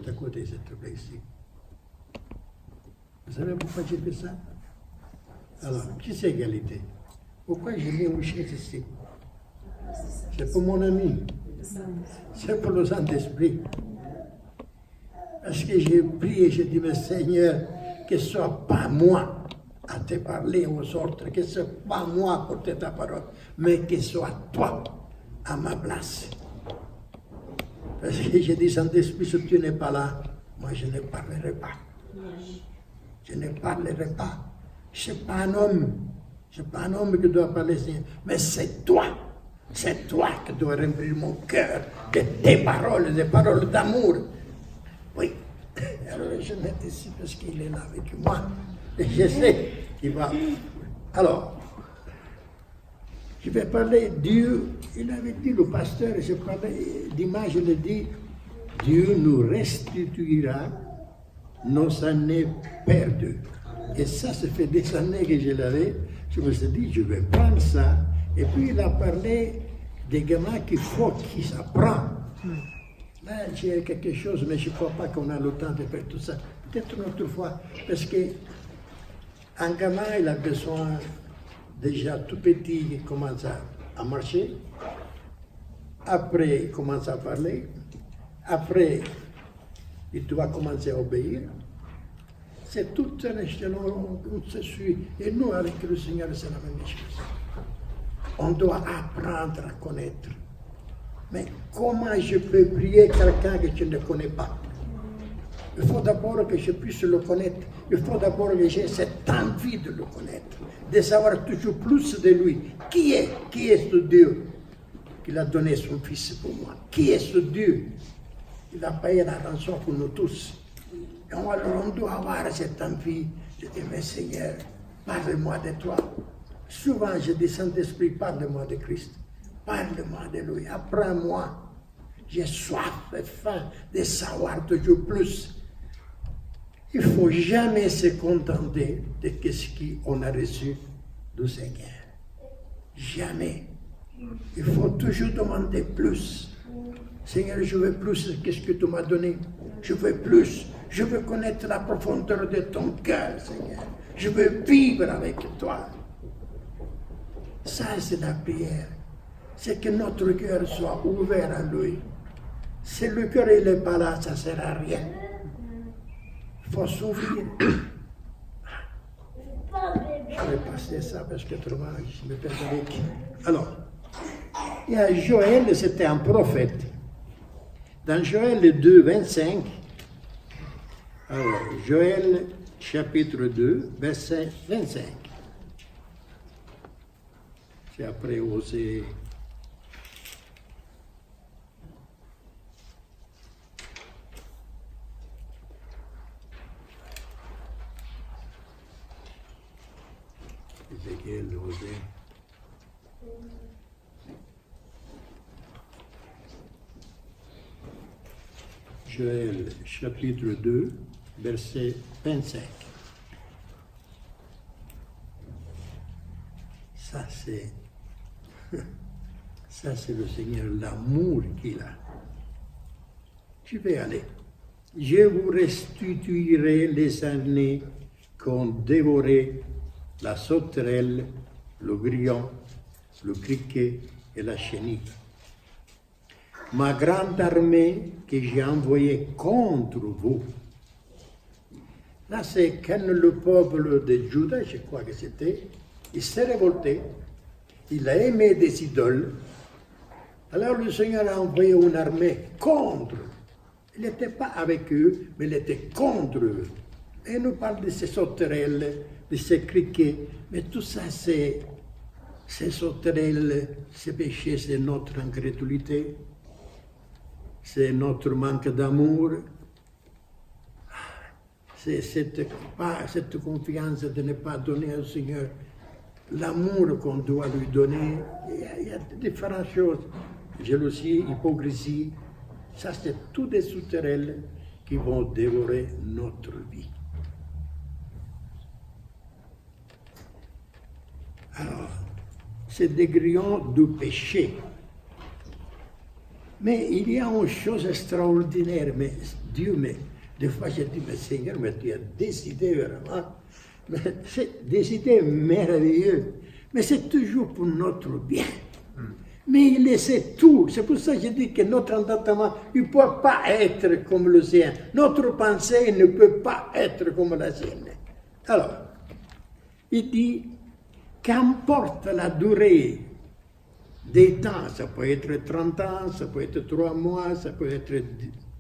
mouchette à côté, s'il te plaît, ici. Vous savez pourquoi j'ai fait ça? Alors, qui c'est égalité? Pourquoi j'ai mis une mouchette ici? C'est pour mon ami. C'est pour le Saint-Esprit. Parce que j'ai prié, j'ai dit, mais Seigneur, que ce soit pas moi à te parler aux autres, que ce soit pas moi à porter ta parole, mais que ce soit toi à ma place. Parce que j'ai dit, Saint-Esprit, si tu n'es pas là, moi je ne parlerai pas. Je ne parlerai pas. Je ne suis pas un homme. Je ne suis pas un homme qui doit parler, Seigneur. Mais c'est toi. C'est toi qui dois remplir mon cœur de tes paroles, des paroles d'amour. Oui. Alors je mets ici parce qu'il est là avec moi. Et je sais qu'il va. Alors, je vais parler Dieu. Il avait dit, le pasteur, je parlais d'image, il a dit, Dieu nous restituera nos années perdues. Et ça fait des années que je l'avais. Je me suis dit, je vais prendre ça. Et puis il a parlé des gamins qu'il faut qu'ils apprennent. Là, j'ai quelque chose, mais je ne crois pas qu'on a le temps de faire tout ça. Peut-être une autre fois, parce qu'un gamin, il a besoin, déjà tout petit, il commence à marcher. Après, il commence à parler. Après, il doit commencer à obéir. C'est tout un échelon, on se suit. Et nous, avec le Seigneur, c'est la même chose. On doit apprendre à connaître. Mais comment je peux prier quelqu'un que je ne connais pas? Il faut d'abord que je puisse le connaître. Il faut d'abord que j'ai cette envie de le connaître, de savoir toujours plus de lui. Qui est ce Dieu qui a donné son Fils pour moi? Qui est ce Dieu? Il a payé la rançon pour nous tous. Et alors on doit avoir cette envie de dire, mais Seigneur, parle-moi de toi. Souvent je dis, Saint-Esprit, parle-moi de Christ. Parle-moi de lui, apprends-moi. J'ai soif et faim de savoir toujours plus. Il ne faut jamais se contenter de ce qu'on a reçu du Seigneur. Jamais. Il faut toujours demander plus. Seigneur, je veux plus. Qu'est-ce que tu m'as donné? Je veux plus. Je veux connaître la profondeur de ton cœur, Seigneur. Je veux vivre avec toi. Ça, c'est la prière. C'est que notre cœur soit ouvert à lui. Si le cœur n'est pas là, ça ne sert à rien. Il faut s'ouvrir. Je vais passer ça parce que autrement, je me perds avec. Alors, il y a Joël, c'était un prophète. Dans Joël 2, 25, alors, Joël chapitre 2, verset 25. C'est après Osée. Ézéchiel, Osée. Joël chapitre 2, verset 25. Ça c'est le Seigneur, l'amour qu'il a. Tu vais aller. Je vous restituerai les années qu'ont dévoré la sauterelle, le grillon, le criquet et la chenille. Ma grande armée que j'ai envoyée contre vous. Là, c'est quand le peuple de Juda, je crois que c'était, il s'est révolté, il a aimé des idoles. Alors le Seigneur a envoyé une armée contre. Il n'était pas avec eux, mais il était contre eux. Et il nous parle de ces sauterelles, de ces criquets, mais tout ça, ces sauterelles, ces péchés, c'est notre incrédulité. C'est notre manque d'amour, c'est cette confiance de ne pas donner au Seigneur l'amour qu'on doit lui donner. Il y a différentes choses, jalousie, hypocrisie, ça c'est tous des sauterelles qui vont dévorer notre vie. Alors, c'est des grillons du péché. Mais il y a une chose extraordinaire, mais Dieu, mais des fois je dis, mais Seigneur, mais tu as décidé vraiment, mais c'est décidé merveilleux, mais c'est toujours pour notre bien. Mais il sait tout, c'est pour ça que je dis que notre entendement ne peut pas être comme le sien, notre pensée ne peut pas être comme la sienne. Alors, il dit, qu'importe la durée des temps, ça peut être 30 ans, ça peut être 3 mois, ça peut être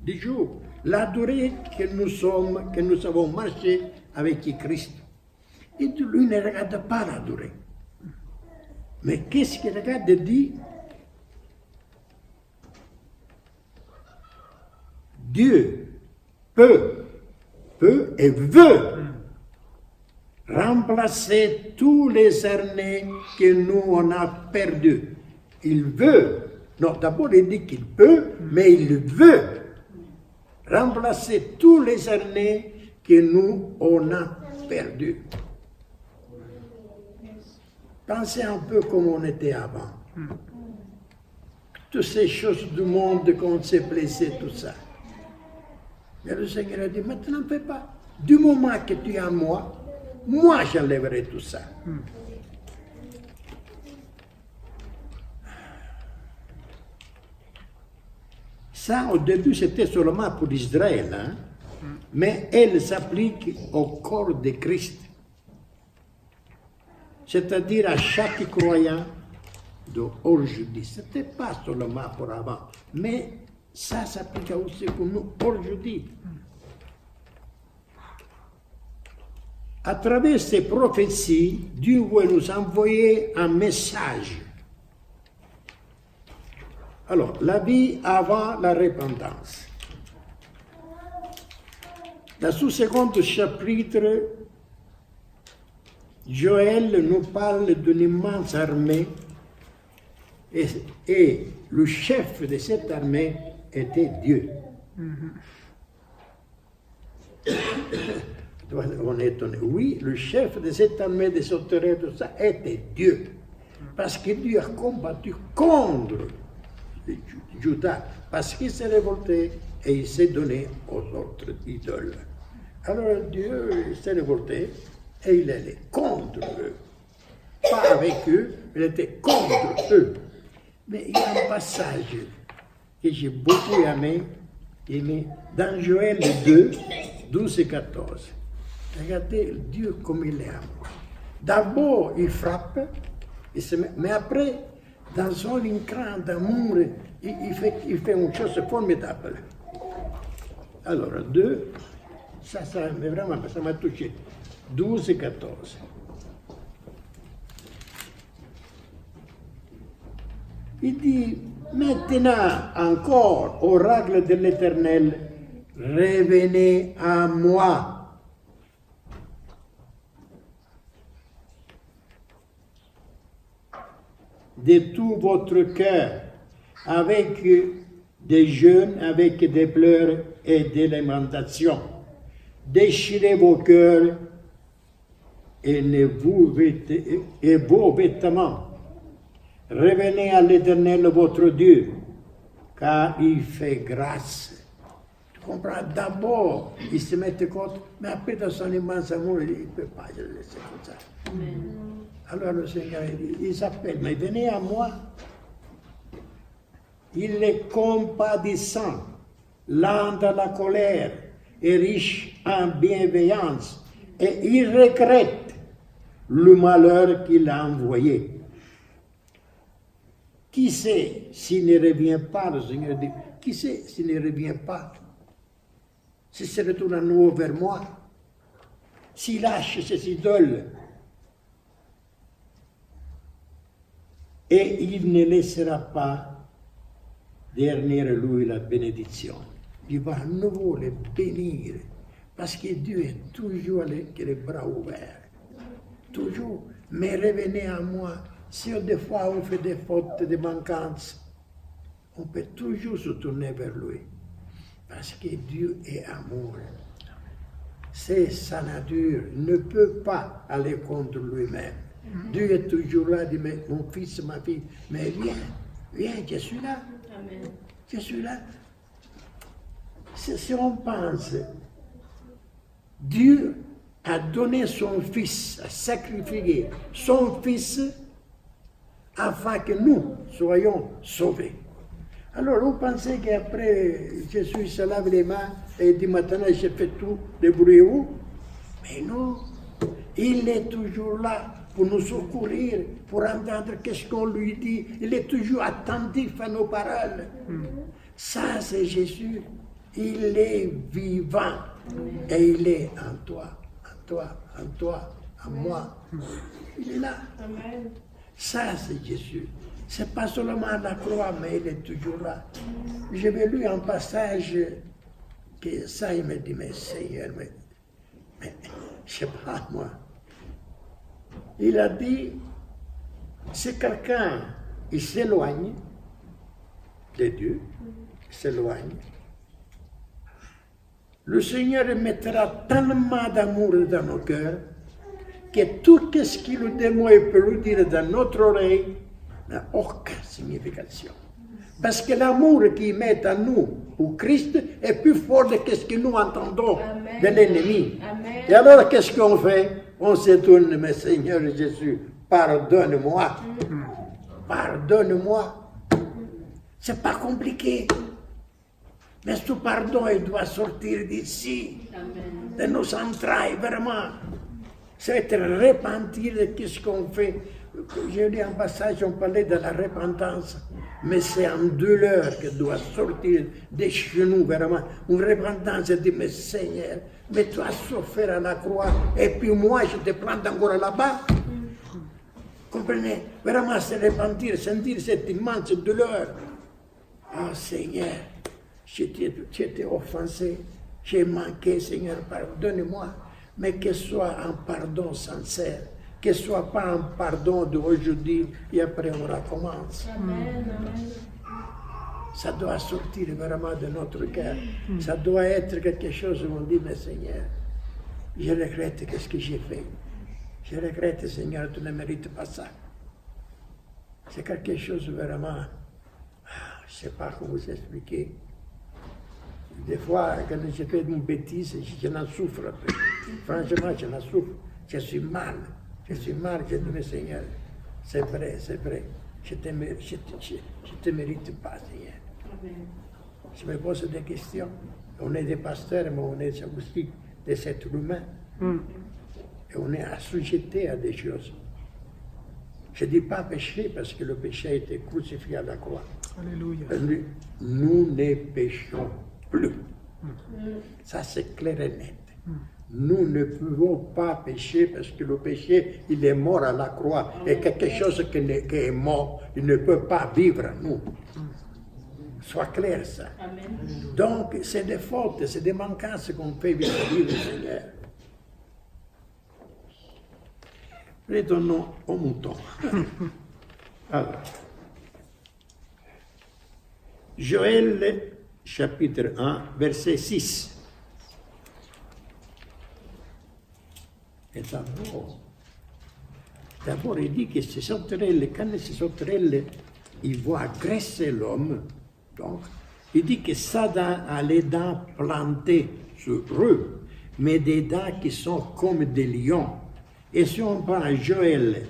10 jours. La durée que nous avons marché avec Christ. Et lui ne regarde pas la durée. Mais qu'est-ce qu'il regarde et dit? Dieu peut et veut remplacer tous les années que nous on a perdus. Il veut, non, d'abord il dit qu'il peut, mais il veut remplacer tous les années que nous on a perdus. Pensez un peu comme on était avant. Toutes ces choses du monde qu'on s'est blessé, tout ça. Mais le Seigneur a dit, maintenant ne fais pas. Du moment que tu es à moi j'enlèverai tout ça. Ça, au début, c'était seulement pour Israël, hein? Mais elle s'applique au corps de Christ. C'est-à-dire à chaque croyant d'aujourd'hui. Ce n'était pas seulement pour avant, mais ça s'applique aussi pour nous aujourd'hui. À travers ces prophéties, Dieu veut nous envoyer un message. Alors, la vie avant la repentance. Dans ce second chapitre, Joël nous parle d'une immense armée et le chef de cette armée était Dieu. On est étonné. Oui, le chef de cette armée des sauterelles, tout ça, était Dieu. Parce que Dieu a combattu contre Judas, parce qu'il s'est révolté et il s'est donné aux autres idoles. Alors Dieu s'est révolté et il allait contre eux. Pas avec eux, il était contre eux. Mais il y a un passage que j'ai beaucoup aimé dans Joël 2, 12 et 14. Regardez Dieu comme il est à moi. D'abord, il frappe, mais après, dans son écran d'amour, il fait une chose formidable. Alors, 2, mais vraiment, ça m'a touché. 12 et 14. Il dit, maintenant encore, oracle de l'Éternel, revenez à moi. De tout votre cœur, avec des jeûnes, avec des pleurs et des lamentations. Déchirez vos cœurs et vos vêtements. Revenez à l'Éternel votre Dieu, car il fait grâce. Tu comprends? D'abord, il se met contre, mais après, dans son immense amour, il ne peut pas le laisser comme ça. Amen. Alors le Seigneur, il s'appelle, mais venez à moi. Il est compadissant, lent à la colère et riche en bienveillance, et il regrette le malheur qu'il a envoyé. Qui sait s'il ne revient pas, le Seigneur dit, qui sait s'il ne revient pas, s'il se retourne à nouveau vers moi, s'il lâche ses idoles, et il ne laissera pas derrière lui la bénédiction. Il va à nouveau les bénir, parce que Dieu est toujours avec les bras ouverts. Toujours. Mais revenez à moi. Si des fois on fait des fautes, des manquances, on peut toujours se tourner vers lui. Parce que Dieu est amour. C'est sa nature. Il ne peut pas aller contre lui-même. Dieu est toujours là, dit, mais mon fils, ma fille, mais viens, je suis là. Amen. Je suis là. Si on pense, Dieu a donné son Fils, a sacrifié son Fils afin que nous soyons sauvés. Alors, vous pensez qu'après, Jésus se lave les mains et dit maintenant, j'ai fait tout, débrouillez-vous. Mais non, il est toujours là pour nous secourir, pour entendre qu'est-ce qu'on lui dit. Il est toujours attentif à nos paroles. Ça, c'est Jésus. Il est vivant et il est en toi, en moi. Il est là. Amen. Ça, c'est Jésus. C'est pas seulement à la croix, mais il est toujours là. J'avais lu un passage que ça, il me dit, mais Seigneur, mais je sais pas, moi. Il a dit, si quelqu'un, il s'éloigne de Dieu, il s'éloigne, le Seigneur mettra tellement d'amour dans nos cœurs que tout ce que le démon peut lui dire dans notre oreille n'a aucune signification. Parce que l'amour qu'il met en nous, au Christ, est plus fort que ce que nous entendons de l'ennemi. Amen. Et alors, qu'est-ce qu'on fait? On se tourne, mais Seigneur Jésus, pardonne-moi. Pardonne-moi. C'est pas compliqué. Mais ce pardon, il doit sortir d'ici, de nos entrailles, vraiment. C'est être repentir de ce qu'on fait. J'ai lu un passage, on parlait de la repentance, mais c'est en douleur que doit sortir des genoux, vraiment. Une repentance, dit, mais Seigneur, mais tu as souffert à la croix, et puis moi, je te plante encore là-bas. Comprenez? Vraiment, c'est repentir, sentir cette immense douleur. Oh Seigneur, je t'ai offensé, j'ai manqué, Seigneur, pardonne-moi, mais que ce soit un pardon sincère, que ce ne soit pas un pardon d'aujourd'hui et après on recommence. Amen. Amen. Ça doit sortir vraiment de notre cœur. Ça doit être quelque chose où on dit, mais Seigneur, je regrette ce que j'ai fait. Je regrette, Seigneur, tu ne mérites pas ça. C'est quelque chose vraiment, je ne sais pas comment vous expliquer. Des fois, quand je fais une bêtise, je n'en souffre un peu. Franchement, je n'en souffre. Je suis mal, je dis, mais Seigneur, c'est vrai, je ne te mérite pas, Seigneur. Amen. Je me pose des questions. On est des pasteurs, mais on est aussi des êtres humains. Et on est assujettés à des choses. Je ne dis pas péché parce que le péché a été crucifié à la croix. Alléluia. Nous ne péchons plus. Ça, c'est clair et net. Nous ne pouvons pas pécher parce que le péché, il est mort à la croix. Et quelque chose qui est mort, il ne peut pas vivre en nous. Soit clair ça. Amen. Donc, c'est des fautes, c'est des manquances qu'on fait vis-à-vis du Seigneur. Retournons au mouton. Alors, Joël, chapitre 1, verset 6. Et d'abord, il dit que ces sauterelles, quand ces sauterelles, ils vont agresser l'homme, donc, il dit que Satan a les dents plantées sur eux, mais des dents qui sont comme des lions. Et si on parle à Joël,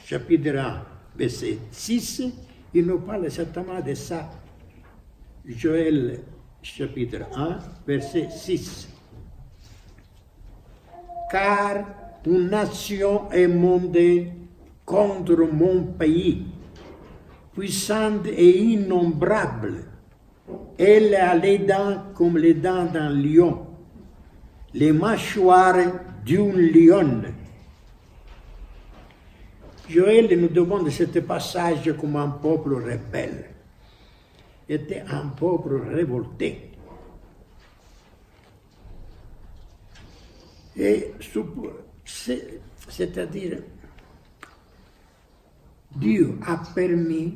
chapitre 1, verset 6, il nous parle certainement de ça. Joël, chapitre 1, verset 6. Car une nation est montée contre mon pays, puissante et innombrable. Elle a les dents comme les dents d'un lion, les mâchoires d'une lionne. Joël nous demande ce passage comme un peuple rebelle. Était un peuple révolté. Et c'est-à-dire, Dieu a permis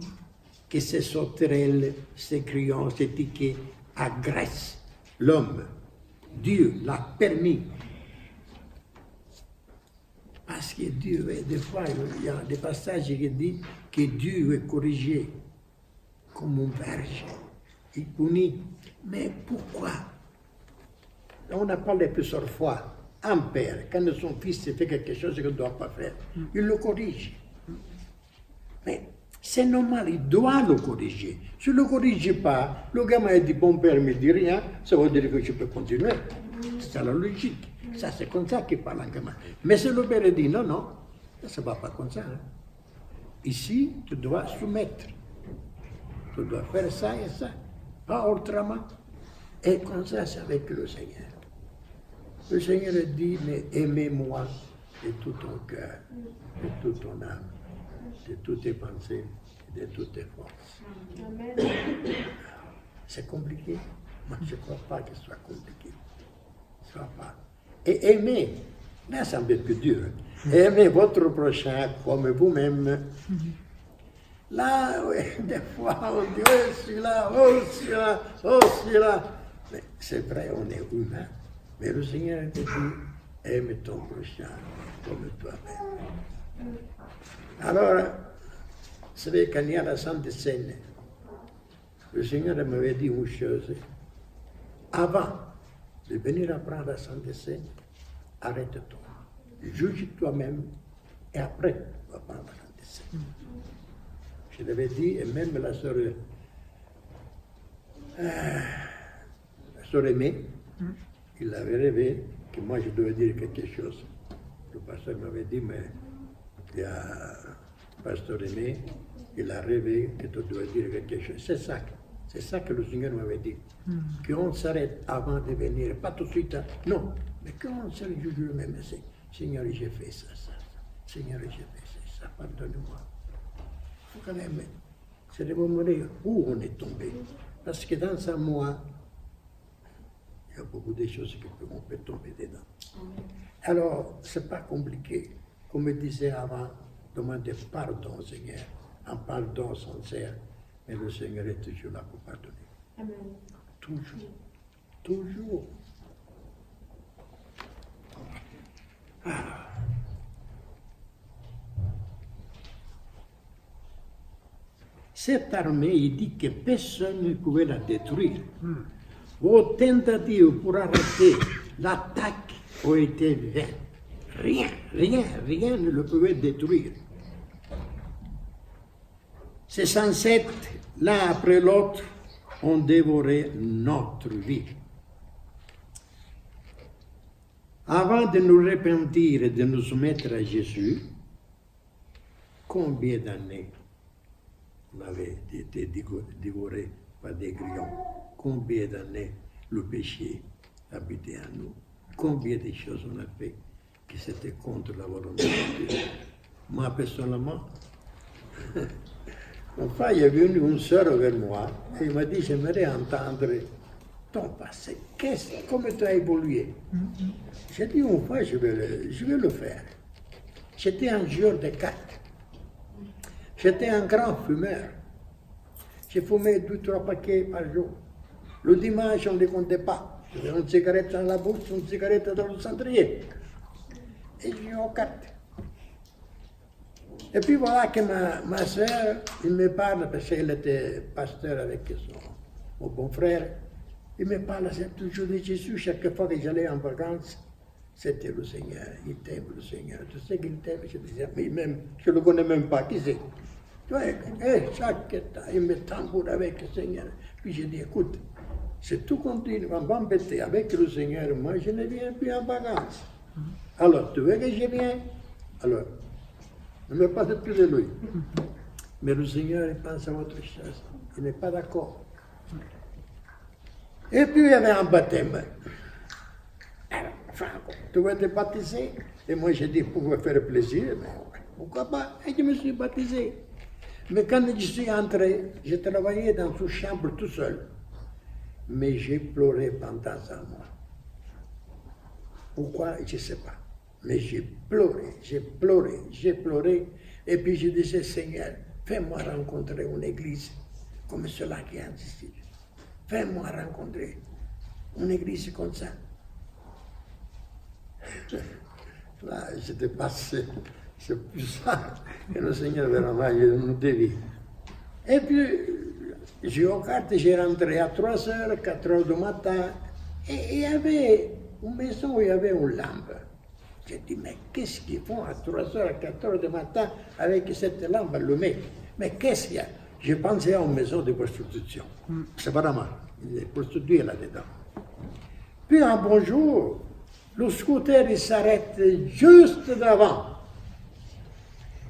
que ces sauterelles, ces crayons, ces tickets agressent l'homme. Dieu l'a permis. Parce que Dieu, des fois, il y a des passages qui disent que Dieu est corrigé comme un verge. il punit. Mais pourquoi? On n'a pas les plusieurs fois. Un père, quand son fils fait quelque chose qu'il ne doit pas faire, il le corrige. Mais c'est normal, il doit le corriger. Si ne le corrige pas, le gamin dit bon père ne me dit rien, ça veut dire que je peux continuer. C'est la logique. Ça, c'est comme ça qu'il parle un gamin. Mais si le père dit non, non, ça ne va pas comme ça. Hein. Ici, tu dois soumettre. Tu dois faire ça et ça. Pas autrement. Et comme ça, c'est avec le Seigneur. Le Seigneur dit, mais aimez-moi de tout ton cœur, de toute ton âme, de toutes tes pensées et de toutes tes forces. Amen. C'est compliqué. Moi, je ne crois pas que ce soit compliqué. Soit pas. Et aimer, là, c'est un peu plus dur. Aimez votre prochain comme vous-même. Là, oui, des fois, on dit, oh, celui-là, oh, celui-là, oh, celui-là. Mais c'est vrai, on est humain. Mais le Seigneur te dit, aime ton prochain comme toi-même. Alors, vous savez, quand il y a la Sainte Seine, le Seigneur m'avait dit une chose. Avant de venir apprendre la Sainte Seine, arrête-toi. Juge toi-même et après, tu vas prendre la Sainte Seine. Je l'avais dit, et même la sœur Aimée, il avait rêvé que moi je devais dire quelque chose. Le pasteur m'avait dit, mais il y a le pasteur Aimé, il a rêvé que tu devais dire quelque chose. C'est ça que le Seigneur m'avait dit. Qu'on s'arrête avant de venir, pas tout de suite, hein. Non, mais qu'on s'arrête juge lui-même. Seigneur, j'ai fait ça, ça, ça. Seigneur, j'ai fait ça, pardonne-moi. Il faut quand même se demander où on est tombé. Parce que dans un mois, il y a beaucoup de choses qu'on peut tomber dedans. Alors, ce n'est pas compliqué. Comme je disais avant, demander pardon au Seigneur. Un pardon sincère. Mais le Seigneur est toujours là pour pardonner. Amen. Toujours. Toujours. Alors. Cette armée, il dit que personne ne pouvait la détruire. Vos tentatives pour arrêter l'attaque ont été vaines. Rien ne le pouvait détruire. Ces 107, l'un après l'autre, ont dévoré notre vie. Avant de nous repentir et de nous soumettre à Jésus, combien d'années on avait été dévoré par des grillons? Combien d'années le péché habitait en nous? Combien de choses on a fait que c'était contre la volonté de Dieu? Moi, personnellement, enfin, il est venu une sœur vers moi et il m'a dit, j'aimerais entendre ton passé. Comment tu as évolué? J'ai dit, une fois, je vais le faire. J'étais un joueur de cartes. J'étais un grand fumeur. J'ai fumé 2-3 paquets par jour. Le dimanche, on ne les comptait pas. J'avais une cigarette dans la bouche, une cigarette dans le cendrier. Et je jouais aux cartes. Et puis voilà que ma soeur, il me parle, parce qu'elle était pasteur avec mon bon frère, il me parle toujours de Jésus. Chaque fois que j'allais en vacances, c'était le Seigneur. Il t'aime, le Seigneur. Tu sais qu'il t'aime? Je disais, mais même, je ne le connais même pas. Qui c'est? Chaque temps, il me tamboure avec le Seigneur. Puis je dis, écoute, si tout continue à m'embêter avec le Seigneur, moi je ne viens plus en vacances. Alors, tu veux que je vienne? Alors, ne me parle plus de lui. Mais le Seigneur, il pense à autre chose. Il n'est pas d'accord. Et puis, il y avait un baptême. Alors, Franco, tu veux te baptiser? Et moi, j'ai dit, pour vous faire plaisir, mais pourquoi pas? Et je me suis baptisé. Mais quand je suis entré, j'ai travaillé dans une chambre tout seul. Mais j'ai pleuré pendant un mois. Pourquoi? Je ne sais pas. Mais j'ai pleuré. Et puis je disais, Seigneur, fais-moi rencontrer une église comme cela qui est en Sicile. Fais-moi rencontrer une église comme ça. Là, j'étais passé. C'est plus ça que le Seigneur vraiment nous dévie. Et puis, J'ai aux cartes, j'ai rentré à 3 heures, 4 heures du matin, et il y avait une maison où il y avait une lampe. J'ai dit, mais qu'est-ce qu'ils font à 3 heures, 4 heures du matin avec cette lampe allumée? Mais qu'est-ce qu'il y a? J'ai pensé à une maison de prostitution. C'est vraiment, les prostituées là-dedans. Puis un bon jour, le scooter il s'arrête juste devant.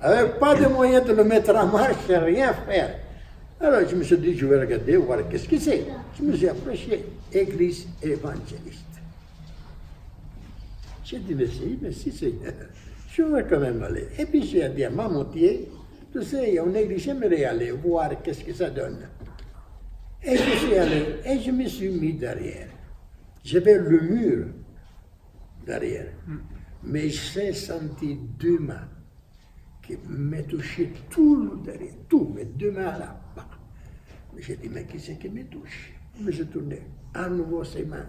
Avec pas de moyen de le mettre en marche, rien faire. Alors je me suis dit, je vais regarder, voir qu'est-ce que c'est. Je me suis approché, église évangéliste. J'ai dit, mais si, Seigneur, je vais quand même aller. Et puis j'ai dit à Mamontier, tu sais, il y a une église, j'aimerais aller voir qu'est-ce que ça donne. Et je suis allé, et je me suis mis derrière. J'avais le mur derrière. Mais j'ai senti 2 mains qui me touchaient tout le derrière, tout, mes 2 mains là-bas. J'ai dit, mais qui c'est qui me touche? Je me suis tourné, à nouveau ces mains.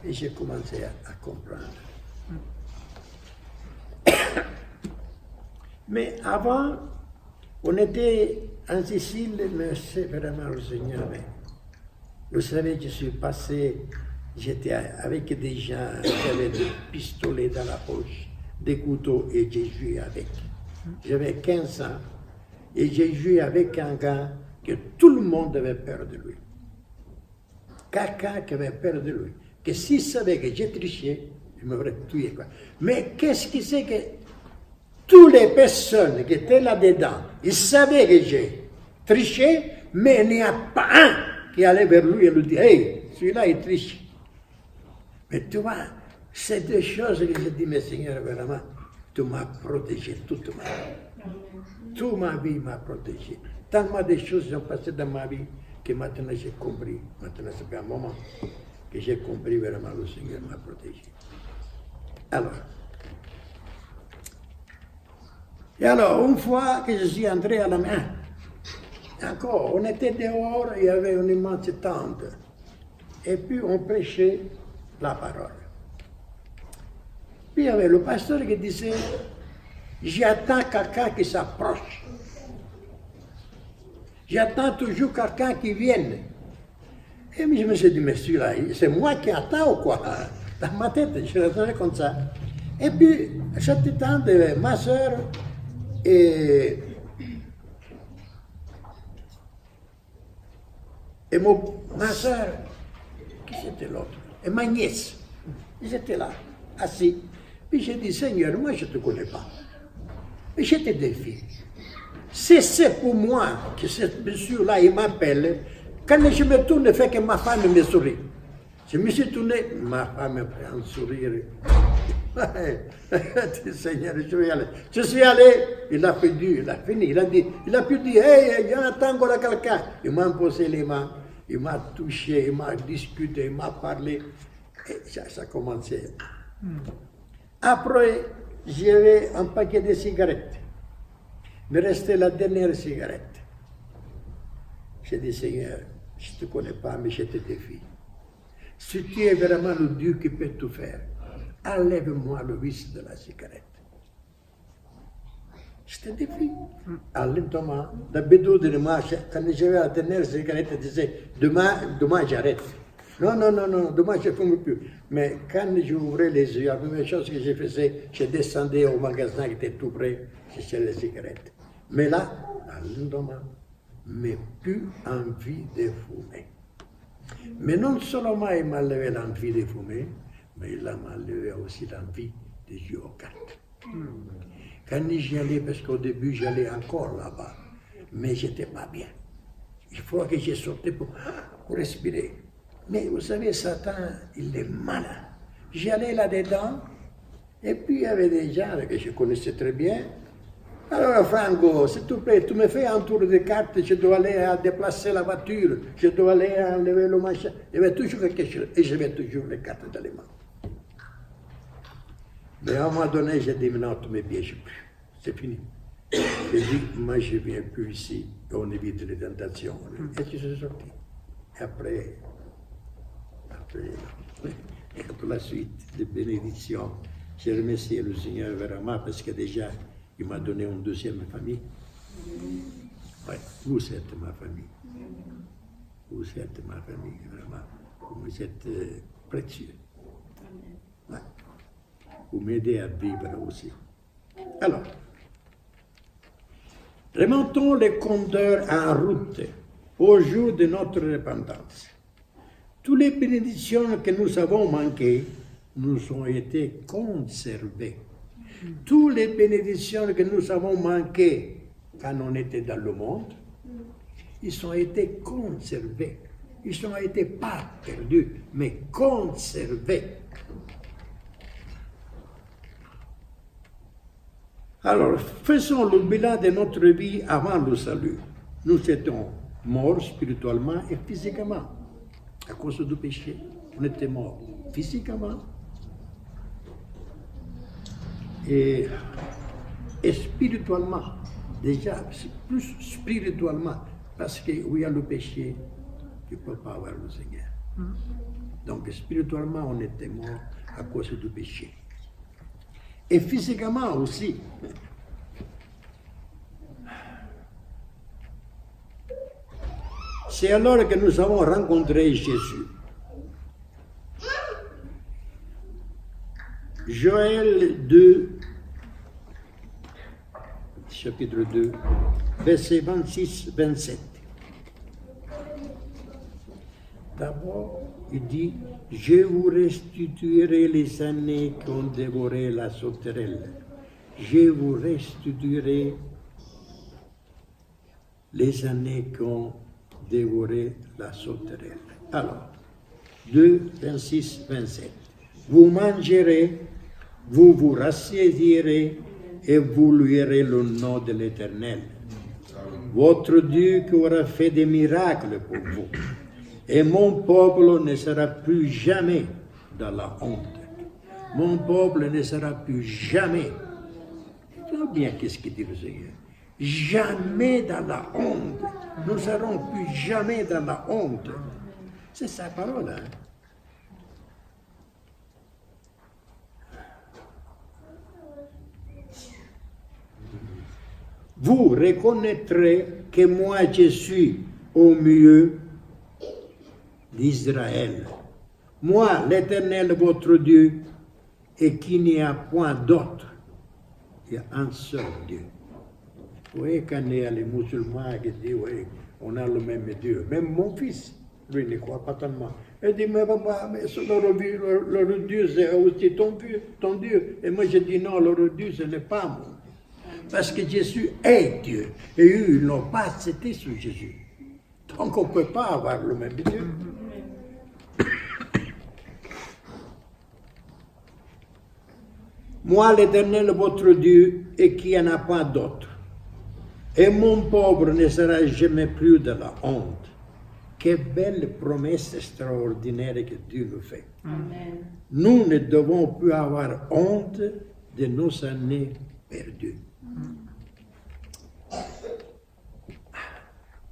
Et j'ai commencé à comprendre. Mais avant, on était en Sicile, mais c'est vraiment le Seigneur. Vous savez, je suis passé, j'étais avec des gens qui avaient des pistolets dans la poche, des couteaux, et j'ai joué avec. J'avais 15 ans, et j'ai joué avec un gars que tout le monde avait peur de lui. Quelqu'un qui avait peur de lui. Que s'il savait que j'ai triché, il m'aurait tué, quoi. Mais qu'est-ce qui c'est que toutes les personnes qui étaient là-dedans, ils savaient que j'ai triché, mais il n'y a pas un qui allait vers lui et lui dit, hey, celui-là, il triche. Mais tu vois, c'est des choses que j'ai dit, mais Seigneur, vraiment, tu m'as protégé toute ma vie. Toute ma vie m'a protégé. Tellement de choses sont passées dans ma vie que maintenant j'ai compris. Maintenant, c'est un moment que j'ai compris vraiment le Seigneur m'a protégé. Alors, une fois que je suis entré à la main, encore, on était dehors, il y avait une immense tente. Et puis on prêchait la parole. Puis il y avait le pasteur qui disait, j'attends quelqu'un qui s'approche. J'attends toujours quelqu'un qui vienne. Et je me suis dit, mais celui-là, c'est moi qui attends ou quoi? Dans ma tête, je l'attendais comme ça. Et puis, cette tante, ma soeur et ma soeur, qui c'était l'autre? Et ma nièce. Ils étaient là, assis. Puis j'ai dit, Seigneur, moi je ne te connais pas. Mais je te défie. Si c'est pour moi que ce monsieur-là, il m'appelle, quand je me tourne, il fait que ma femme me sourit. Je me suis tourné, ma femme me fait un sourire. Seigneur, je vais y aller. Je suis allé, il a fini, il a pu dire, hey, Jonathan, voilà quelqu'un. Il m'a posé les mains, il m'a touché, il m'a discuté, il m'a parlé. Et ça a commencé. Après, j'avais un paquet de cigarettes. Il me restait la dernière cigarette. J'ai dit, Seigneur, je ne te connais pas, mais je te défie. Si tu es vraiment le Dieu qui peut tout faire, enlève-moi le vice de la cigarette. Je te défie. Lentement, d'habitude, moi, quand j'avais la dernière cigarette, je disais, demain j'arrête. Non, demain je ne fume plus. Mais quand j'ouvrais les yeux, la première chose que je faisais, je descendais au magasin qui était tout près, j'achetais les cigarettes. Mais là, lentement, mais plus envie de fumer. Mais non seulement il m'a enlevé l'envie de fumer, mais il m'a enlevé aussi l'envie de jouer aux cartes. Quand j'y allais, parce qu'au début j'allais encore là-bas, mais j'étais pas bien. Il faut que je sortais pour respirer. Mais vous savez, Satan, il est malin. J'allais là-dedans, et puis il y avait des gens que je connaissais très bien. Alors, Franco, s'il te plaît, tu me fais un tour de cartes, je dois aller déplacer la voiture, je dois aller enlever le machin. Il y avait toujours quelque chose, et j'avais toujours les cartes dans les mains. Mais à un moment donné, j'ai dit, non, tu ne me pièges plus, c'est fini. J'ai dit, moi je ne viens plus ici, on évite les tentations. Et je suis sorti. Et après la suite des bénédictions, j'ai remercié le Seigneur vraiment parce que déjà, il m'a donné une deuxième famille. Ouais, vous êtes ma famille. Vous êtes ma famille, vraiment. Vous êtes précieux. Ouais. Vous m'aidez à vivre aussi. Alors, remontons les compteurs en route au jour de notre repentance. Toutes les bénédictions que nous avons manquées nous ont été conservées. Toutes les bénédictions que nous avons manquées quand on était dans le monde, ils ont été conservés. Ils n'ont été pas perdus, mais conservés. Alors, faisons le bilan de notre vie avant le salut. Nous étions morts spirituellement et physiquement. À cause du péché, on était morts physiquement et spirituellement. Déjà, plus spirituellement, parce que où il y a le péché, tu ne peux pas avoir le Seigneur. Donc, spirituellement, on était morts à cause du péché. Et physiquement aussi. C'est alors que nous avons rencontré Jésus. Joël 2, chapitre 2, versets 26-27. D'abord, il dit, « Je vous restituerai les années qui ont dévoré la sauterelle. Je vous restituerai les années qui ont dévoré la sauterelle. » Alors, 2, 26, 27. Vous mangerez, vous vous rassasierez et vous louerez le nom de l'Éternel. Votre Dieu qui aura fait des miracles pour vous. Et mon peuple ne sera plus jamais dans la honte. Mon peuple ne sera plus jamais. Tu vois bien qu'est-ce qu'il dit le Seigneur. Jamais dans la honte. Nous ne serons plus jamais dans la honte. C'est sa parole. Hein? Vous reconnaîtrez que moi je suis au milieu d'Israël. Moi, l'Éternel, votre Dieu, et qu'il n'y a point d'autre. Il y a un seul Dieu. Vous voyez, quand il y a les musulmans qui disent, oui, on a le même Dieu. Même mon fils, lui, ne croit pas tellement. Il dit, mais papa, mais leur Dieu, c'est aussi ton Dieu. Et moi, je dis, non, leur Dieu, ce n'est pas mon Dieu. Parce que Jésus est Dieu. Et eux, ils n'ont pas accepté sur Jésus. Donc, on ne peut pas avoir le même Dieu. Moi, l'Éternel, votre Dieu, et qu'il n'y en a pas d'autre. Et mon pauvre ne sera jamais plus de la honte. Quelle belle promesse extraordinaire que Dieu nous fait. Amen. Nous ne devons plus avoir honte de nos années perdues.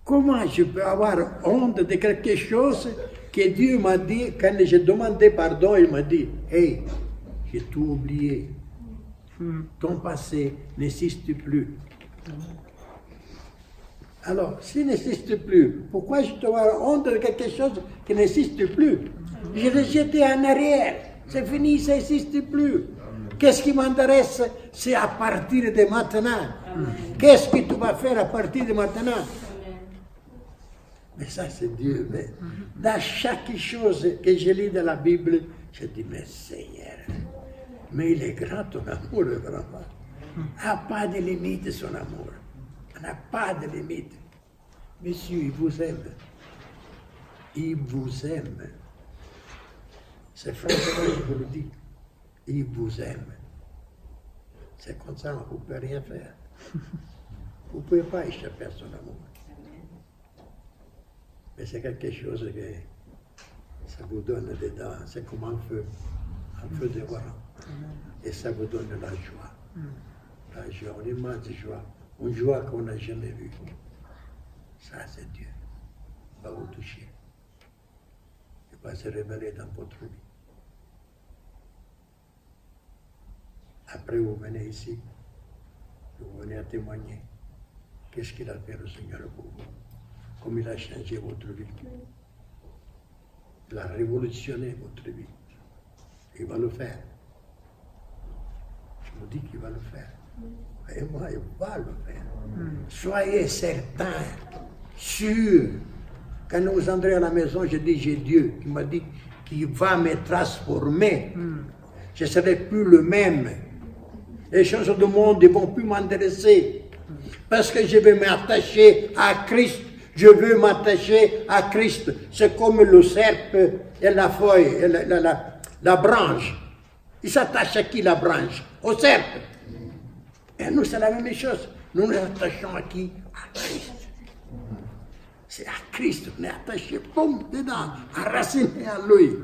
Comment je peux avoir honte de quelque chose que Dieu m'a dit, quand j'ai demandé pardon, il m'a dit, « Hey, j'ai tout oublié. Ton passé n'existe plus. » Alors, s'il n'existe plus, pourquoi je dois avoir honte de quelque chose qui n'existe plus? Je l'ai jeté en arrière. C'est fini, ça n'existe plus. Qu'est-ce qui m'intéresse? C'est à partir de maintenant. Qu'est-ce que tu vas faire à partir de maintenant? Mais ça, c'est Dieu. Mais dans chaque chose que je lis dans la Bible, je dis, mais Seigneur, mais il est grand ton amour, vraiment. Il n'a pas de limite, son amour. Il n'a pas de limite. Monsieur, il vous aime. Il vous aime. C'est franchement, je vous le dis. Il vous aime. C'est comme ça, vous ne pouvez rien faire. Vous ne pouvez pas échapper à son amour. Mais c'est quelque chose que ça vous donne dedans. C'est comme un feu dévorant. Et ça vous donne la joie. La joie, une immense joie. Une joie qu'on n'a jamais vue. Ça, c'est Dieu. Il va vous toucher. Il va se révéler dans votre vie. Après, vous venez ici. Vous venez à témoigner. Qu'est-ce qu'il a fait le Seigneur pour vous? Comme il a changé votre vie. Il a révolutionné votre vie. Il va le faire. Je vous dis qu'il va le faire. Et moi, il va le faire. Soyez certains, sûrs. Quand nous entrons à la maison, je dis, j'ai Dieu qui m'a dit qu'il va me transformer. Je ne serai plus le même. Les choses du monde ne vont plus m'intéresser. Parce que je vais m'attacher à Christ. Je veux m'attacher à Christ. C'est comme le serpe et la feuille, et la branche. Il s'attache à qui la branche? Au serpe. Et nous, c'est la même chose. Nous nous attachons à qui? À Christ. C'est à Christ. On est attaché, boum, dedans, enraciné à lui.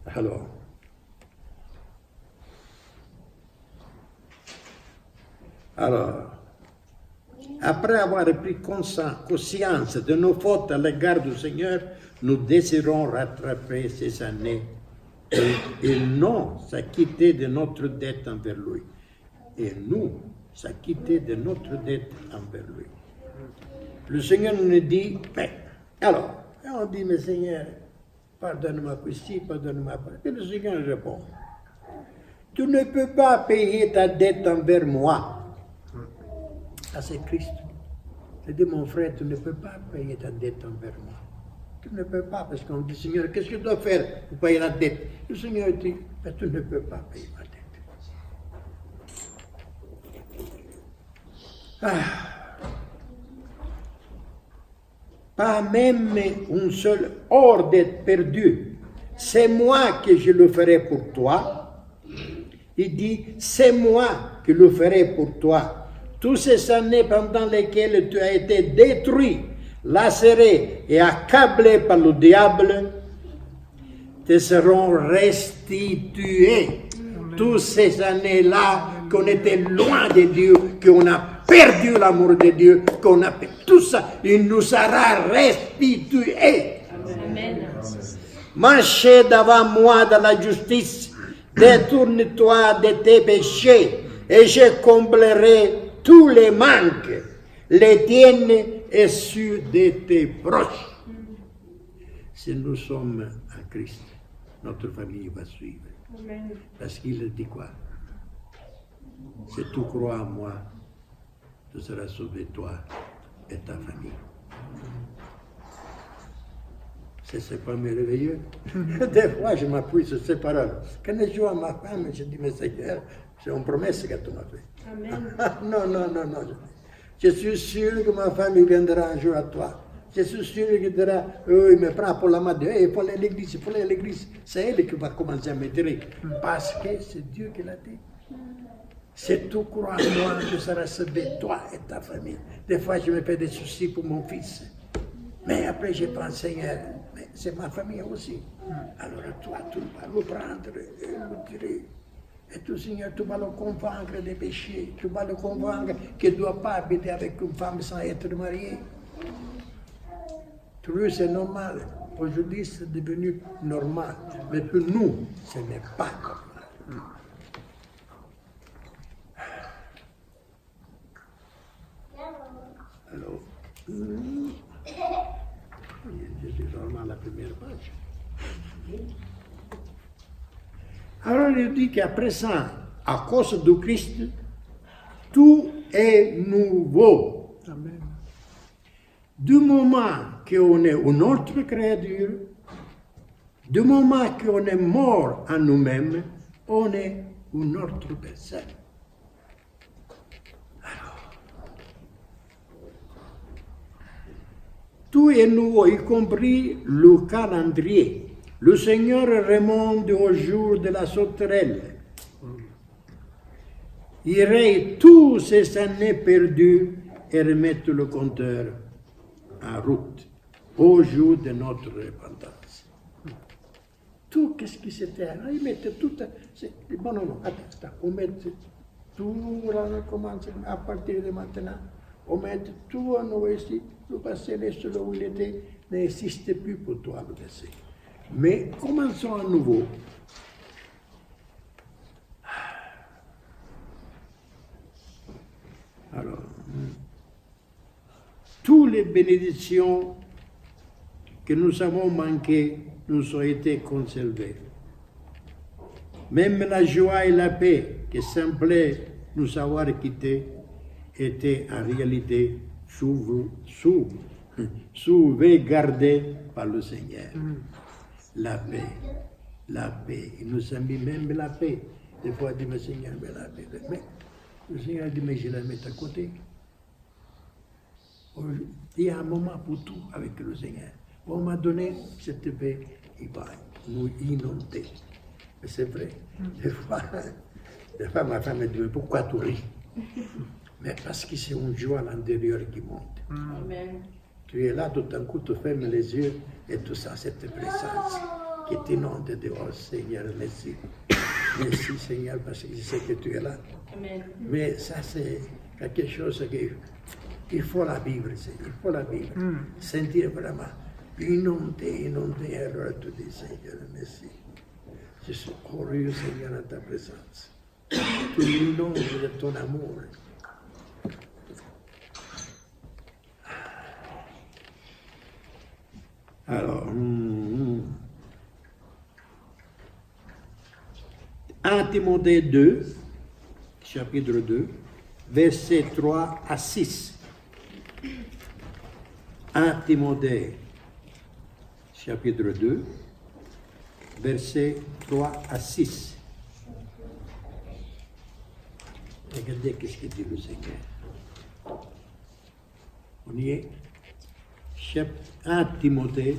Alors, après avoir pris conscience de nos fautes à l'égard du Seigneur, nous désirons rattraper ces années et non s'acquitter de notre dette envers lui. Et nous, s'acquitter de notre dette envers lui. Le Seigneur nous dit, alors, on dit, mais Seigneur, pardonne-moi pour ci, pardonne-moi pour ça. Et le Seigneur répond, tu ne peux pas payer ta dette envers moi. Ça, c'est Christ. Il dit, mon frère, tu ne peux pas payer ta dette envers moi. Tu ne peux pas, parce qu'on dit, Seigneur, qu'est-ce que je dois faire pour payer la dette? Le Seigneur dit, mais tu ne peux pas payer ma dette. Pas même un seul hors d'être perdu. C'est moi que je le ferai pour toi. Il dit, c'est moi qui le ferai pour toi. Toutes ces années pendant lesquelles tu as été détruit, lacéré et accablé par le diable, te seront restituées. Toutes ces années-là qu'on était loin de Dieu, qu'on a perdu l'amour de Dieu, qu'on a fait tout ça, il nous sera restitué. Amen. Marchez devant moi dans la justice, détourne-toi de tes péchés, et je comblerai tous les manques, les tiennes et ceux de tes proches. Si nous sommes à Christ, notre famille va suivre. Amen. Parce qu'il dit quoi? Si tu crois en moi, tu seras sauvé, toi et ta famille. C'est pas merveilleux. Des fois, je m'appuie sur ces paroles. Quand je joue à ma femme, je dis, mais Seigneur, c'est une promesse que tu m'as fait. Amen. Non. Je suis sûr que ma femme viendra un jour à toi. Je suis sûr qu'il dira, il me prend pour la main, il faut aller à l'église, C'est elle qui va commencer à m'aider. Parce que c'est Dieu qui l'a dit. Si tu crois en moi, tu seras sauvé, toi et ta famille. Des fois, je me fais des soucis pour mon fils. Mais après, je pense, Seigneur, mais c'est ma famille aussi. Alors toi, tu vas le prendre et le tirer. Et tout, Seigneur, tu vas le convaincre des péchés. Tu vas le convaincre qu'il ne doit pas habiter avec une femme sans être marié. Pour lui, c'est normal. Aujourd'hui, c'est devenu normal. Mais pour nous, ce n'est pas normal. Alors, je suis vraiment à la première page. Alors, il dit qu'à présent, à cause de Christ, tout est nouveau. Amen. Du moment qu'on est une autre créature, du moment qu'on est mort à nous-mêmes, on est une autre personne. Alors, tout est nouveau, y compris le calendrier. Le Seigneur remonte au jour de la sauterelle. Il raye toutes ces années perdues et remet le compteur en route au jour de notre repentance. Tout, qu'est-ce qui s'était? Il mettait tout. Bon, non, attends, on met tout, on commence à partir de maintenant. On met tout à nous ici. Le passé, celui où il était, n'existe plus pour toi, le passé. Mais commençons à nouveau. Alors, toutes les bénédictions que nous avons manquées nous ont été conservées. Même la joie et la paix qui semblaient nous avoir quittés étaient en réalité sauvegardées par le Seigneur. La paix. Il nous a mis même la paix. Des fois, il dit, mais Seigneur, mais la paix. Mais le Seigneur dit, mais je la mets à côté. Il y a un moment pour tout avec le Seigneur. On m'a donné cette paix, il va nous inonder. Mais c'est vrai. Des fois, ma femme me dit, mais pourquoi tu ris? Mais parce que c'est une joie à l'intérieur qui monte. Amen. Tu es là, tout d'un coup, tu fermes les yeux et tout ça, cette présence qui t'inonde de oh Seigneur, merci. Merci Seigneur, parce que je sais que tu es là. Amen. Mais ça, c'est quelque chose qu'il faut la vivre, il faut la vivre. Sentir vraiment inondé, alors tu dis Seigneur, merci. Je suis heureux, Seigneur, dans ta présence. Tu m'inondes de ton amour. Alors, 1 Timothée 2, chapitre 2, versets 3 à 6. 1 Timothée, chapitre 2, versets 3 à 6. Regardez qu'est-ce que dit le Seigneur. On y est. 1 Timothée,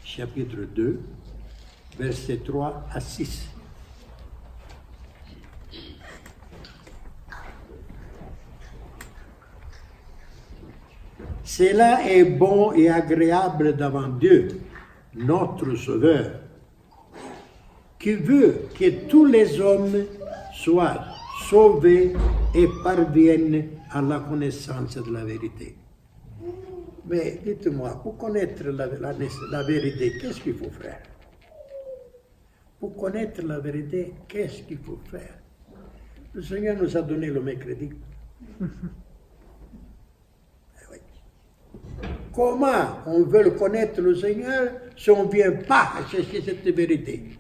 chapitre 2, versets 3 à 6. Cela est bon et agréable devant Dieu, notre Sauveur, qui veut que tous les hommes soient sauvés et parviennent à la connaissance de la vérité. Mais dites-moi, pour connaître la vérité, qu'est-ce qu'il faut faire? Pour connaître la vérité, qu'est-ce qu'il faut faire? Le Seigneur nous a donné le mercredi. Comment on veut connaître le Seigneur si on ne vient pas à chercher cette vérité?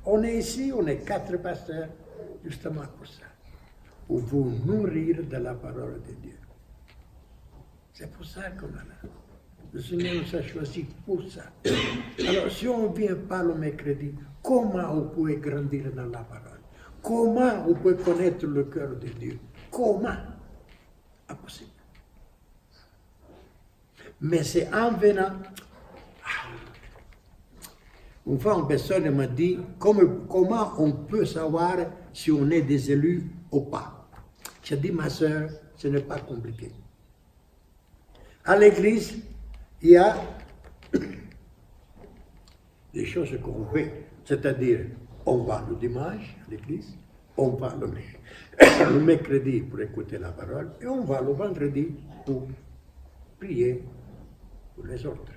On est ici, on est 4 pasteurs, justement pour ça. Pour vous nourrir de la parole de Dieu. C'est pour ça qu'on est là. Le Seigneur nous a choisi pour ça. Alors, si on ne vient pas le mercredi, comment on peut grandir dans la parole? Comment on peut connaître le cœur de Dieu? Comment? Impossible. Mais c'est en venant. Une fois, une personne m'a dit comment on peut savoir si on est des élus ou pas. J'ai dit, ma soeur, ce n'est pas compliqué. À l'église, il y a des choses qu'on fait. C'est-à-dire, on va le dimanche à l'église, on va le mercredi pour écouter la parole, et on va le vendredi pour prier pour les autres.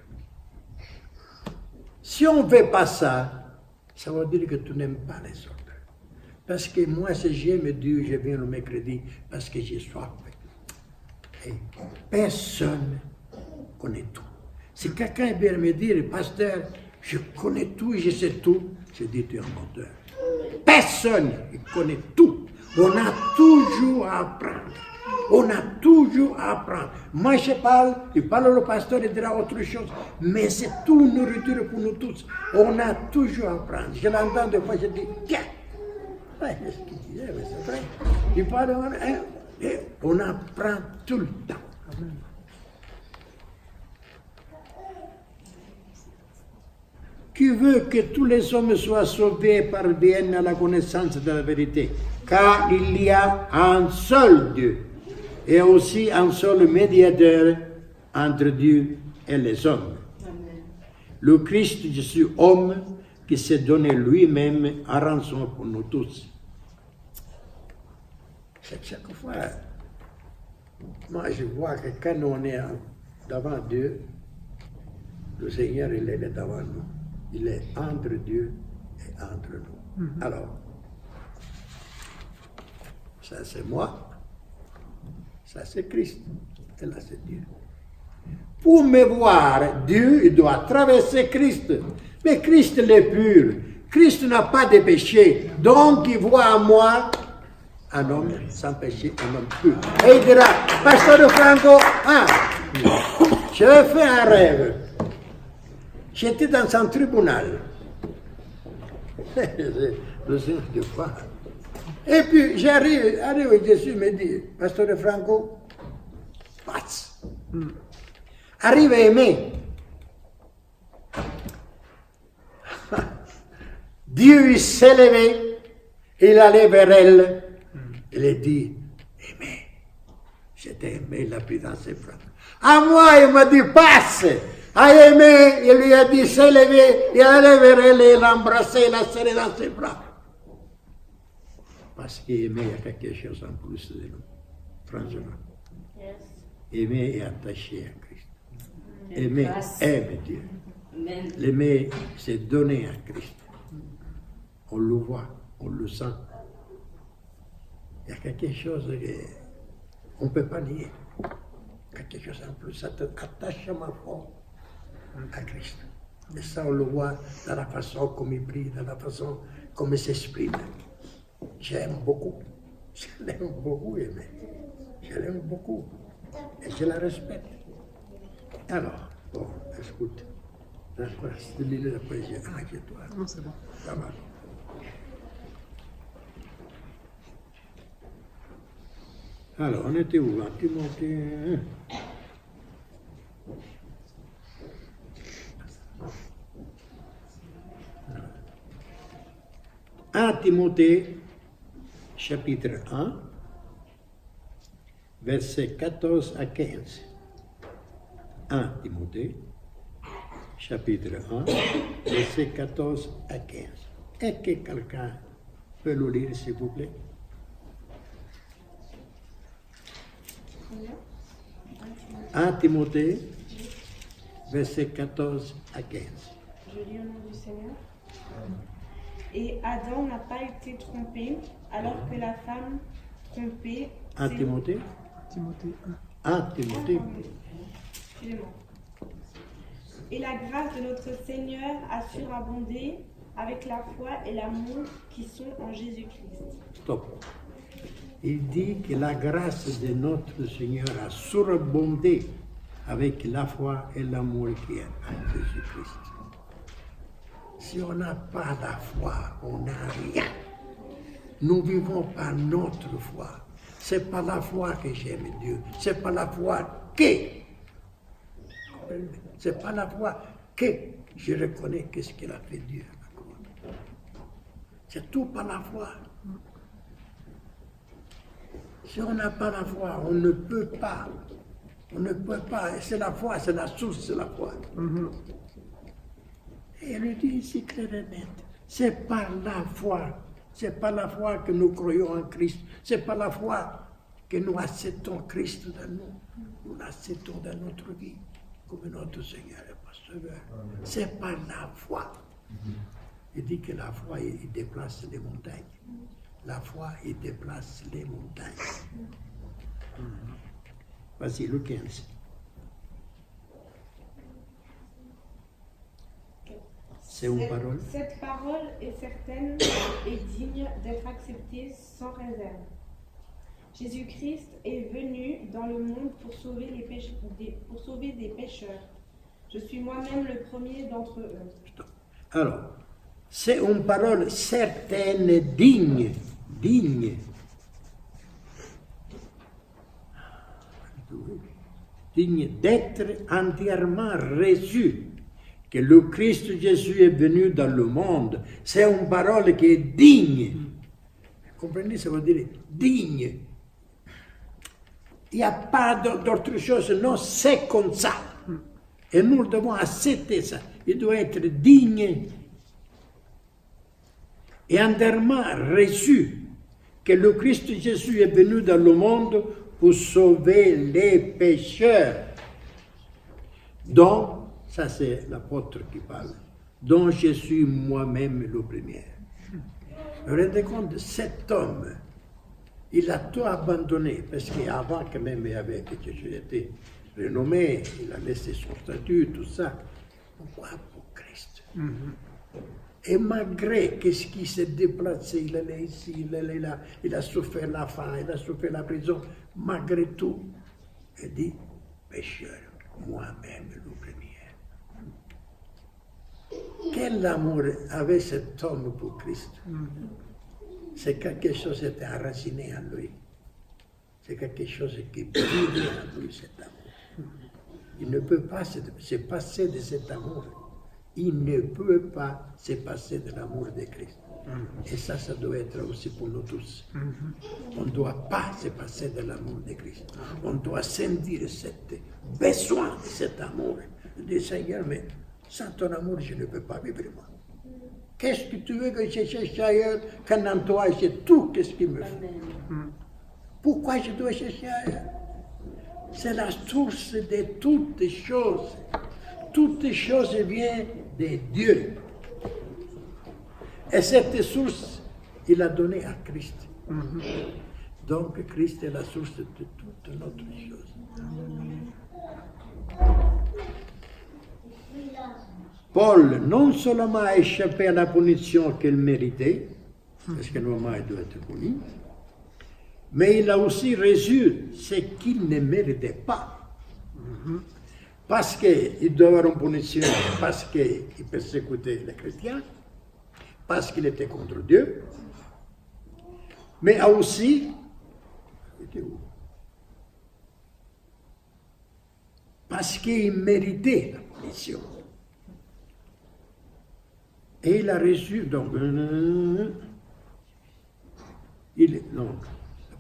Si on ne fait pas ça, ça veut dire que tu n'aimes pas les autres. Parce que moi, si j'aime Dieu, je viens le mercredi parce que j'ai soif. Et personne ne connaît tout. Si quelqu'un vient me dire, pasteur, je connais tout, je sais tout, je dis, tu es un menteur. Personne ne connaît tout. On a toujours à apprendre. On a toujours à apprendre. Moi, je parle, le pasteur, il dira autre chose. Mais c'est tout nourriture pour nous tous. On a toujours à apprendre. Je l'entends des fois, je dis, tiens. Ouais, c'est ce qu'il disait, mais c'est vrai. Il parle, on apprend tout le temps. Amen. Qui veut que tous les hommes soient sauvés et parviennent à la connaissance de la vérité. Car il y a un seul Dieu et aussi un seul médiateur entre Dieu et les hommes. Amen. Le Christ Jésus, homme, qui s'est donné lui-même en rançon pour nous tous. Chaque fois, moi je vois que quand on est devant Dieu, le Seigneur il est devant nous. Il est entre Dieu et entre nous. Alors, ça c'est moi. Ça, c'est Christ. Et là, c'est Dieu. Pour me voir, Dieu, il doit traverser Christ. Mais Christ, il est pur. Christ n'a pas de péché. Donc, il voit en moi un homme sans péché, un homme pur. Et il dira, Pasteur Franco, j'ai fait un rêve. J'étais dans un tribunal. Le Seigneur de quoi? Et puis, j'arrive et Jésus me dit, Pasteur Franco, passe. Arrive à aimer. Dieu s'est levé, il allait vers elle, il a dit, aimez. J'étais aimé, il a pris dans ses bras. À moi, il m'a dit, passe. À aimer, il lui a dit, s'est levé, il allait vers elle, il l'a embrassé, il l'a serré dans ses bras. Parce qu'aimer, il y a quelque chose en plus de nous, franchement. Yes. Aimer est attaché à Christ. Aimer aime Dieu. L'aimer, c'est donner à Christ. On le voit, on le sent. Il y a quelque chose qu'on ne peut pas nier. Quelque chose en plus, ça te attache à ma foi à Christ. Et ça, on le voit dans la façon comme il prie, dans la façon comme il s'exprime. J'aime beaucoup. Je l'aime beaucoup, aimer. Je l'aime beaucoup. Et je la respecte. Alors, bon, écoute. C'est l'île de la poésie. Ah, chez toi. Non, c'est bon. Ça va. Alors, on était où? Timothée. 1 Timothée, chapitre 1, versets 14 à 15. 1 Timothée, chapitre 1, versets 14 à 15. Est-ce que quelqu'un peut le lire, s'il vous plaît? Un Timothée, versets 14 à 15. Je lis au nom du Seigneur. Et Adam n'a pas été trompé, alors que la femme trompée... 1 Timothée? Timothée 1 Timothée. Excusez-moi. Et la grâce de notre Seigneur a surabondé avec la foi et l'amour qui sont en Jésus-Christ. Stop. Il dit que la grâce de notre Seigneur a surabondé avec la foi et l'amour qui est en Jésus-Christ. Si on n'a pas la foi, on n'a rien. Nous vivons par notre foi. Ce n'est pas la foi que j'aime Dieu. Ce n'est pas la foi que. C'est pas la foi que je reconnais qu'est-ce qu'il a fait Dieu. C'est tout par la foi. Si on n'a pas la foi, on ne peut pas. On ne peut pas. Et c'est la foi, c'est la source de la foi. Et il lui dit ici clair et net. C'est par la foi. C'est pas la foi que nous croyons en Christ. C'est pas la foi que nous acceptons Christ dans nous. Nous l'acceptons dans notre vie comme notre Seigneur et Sauveur. C'est par la foi. Il dit que la foi, il déplace les montagnes. La foi, il déplace les montagnes. Vas-y, le 15. C'est une parole. Cette parole est certaine et digne d'être acceptée sans réserve. Jésus-Christ est venu dans le monde pour sauver des pécheurs. Je suis moi-même le premier d'entre eux. Alors, c'est une parole certaine, digne. Digne d'être entièrement reçu. Que le Christ Jésus est venu dans le monde. C'est une parole qui est digne. Comprenez, ça veut dire digne. Il n'y a pas d'autre chose, non, c'est comme ça. Et nous devons accepter ça. Il doit être digne et entièrement reçu que le Christ Jésus est venu dans le monde pour sauver les pécheurs. Donc, ça c'est l'apôtre qui parle, dont je suis moi-même le premier. Vous vous rendez compte, cet homme, Il a tout abandonné, parce qu'avant, quand même, il avait été renommé, il a laissé son statut, tout ça. Pourquoi pour Christ? Et malgré qu'est-ce qui s'est déplacé, il allait ici, il allait là, il a souffert la faim, il a souffert la prison, malgré tout, il dit, pécheur, moi-même le premier. Quel amour avait cet homme pour Christ? C'est quelque chose qui était enraciné en lui. C'est quelque chose qui brillait en lui, cet amour. Il ne peut pas se passer de cet amour. Il ne peut pas se passer de l'amour de Christ. Et ça doit être aussi pour nous tous. On ne doit pas se passer de l'amour de Christ. On doit sentir ce besoin de cet amour. Dire, Seigneur, mais sans ton amour, je ne peux pas vivre moi. Qu'est-ce que tu veux que je cherche ailleurs quand en toi j'ai tout, qu'est-ce qu'il me faut? Pourquoi je dois chercher ailleurs? C'est la source de toutes choses. Toutes choses viennent de Dieu. Et cette source, il a donné à Christ. Donc Christ est la source de toutes notre choses. Paul non seulement a échappé à la punition qu'il méritait, parce que normalement il doit être puni, mais il a aussi reçu ce qu'il ne méritait pas. Parce qu'il doit avoir une punition, parce qu'il persécutait les chrétiens, parce qu'il était contre Dieu, mais aussi, parce qu'il méritait la punition. Et il a reçu, donc, la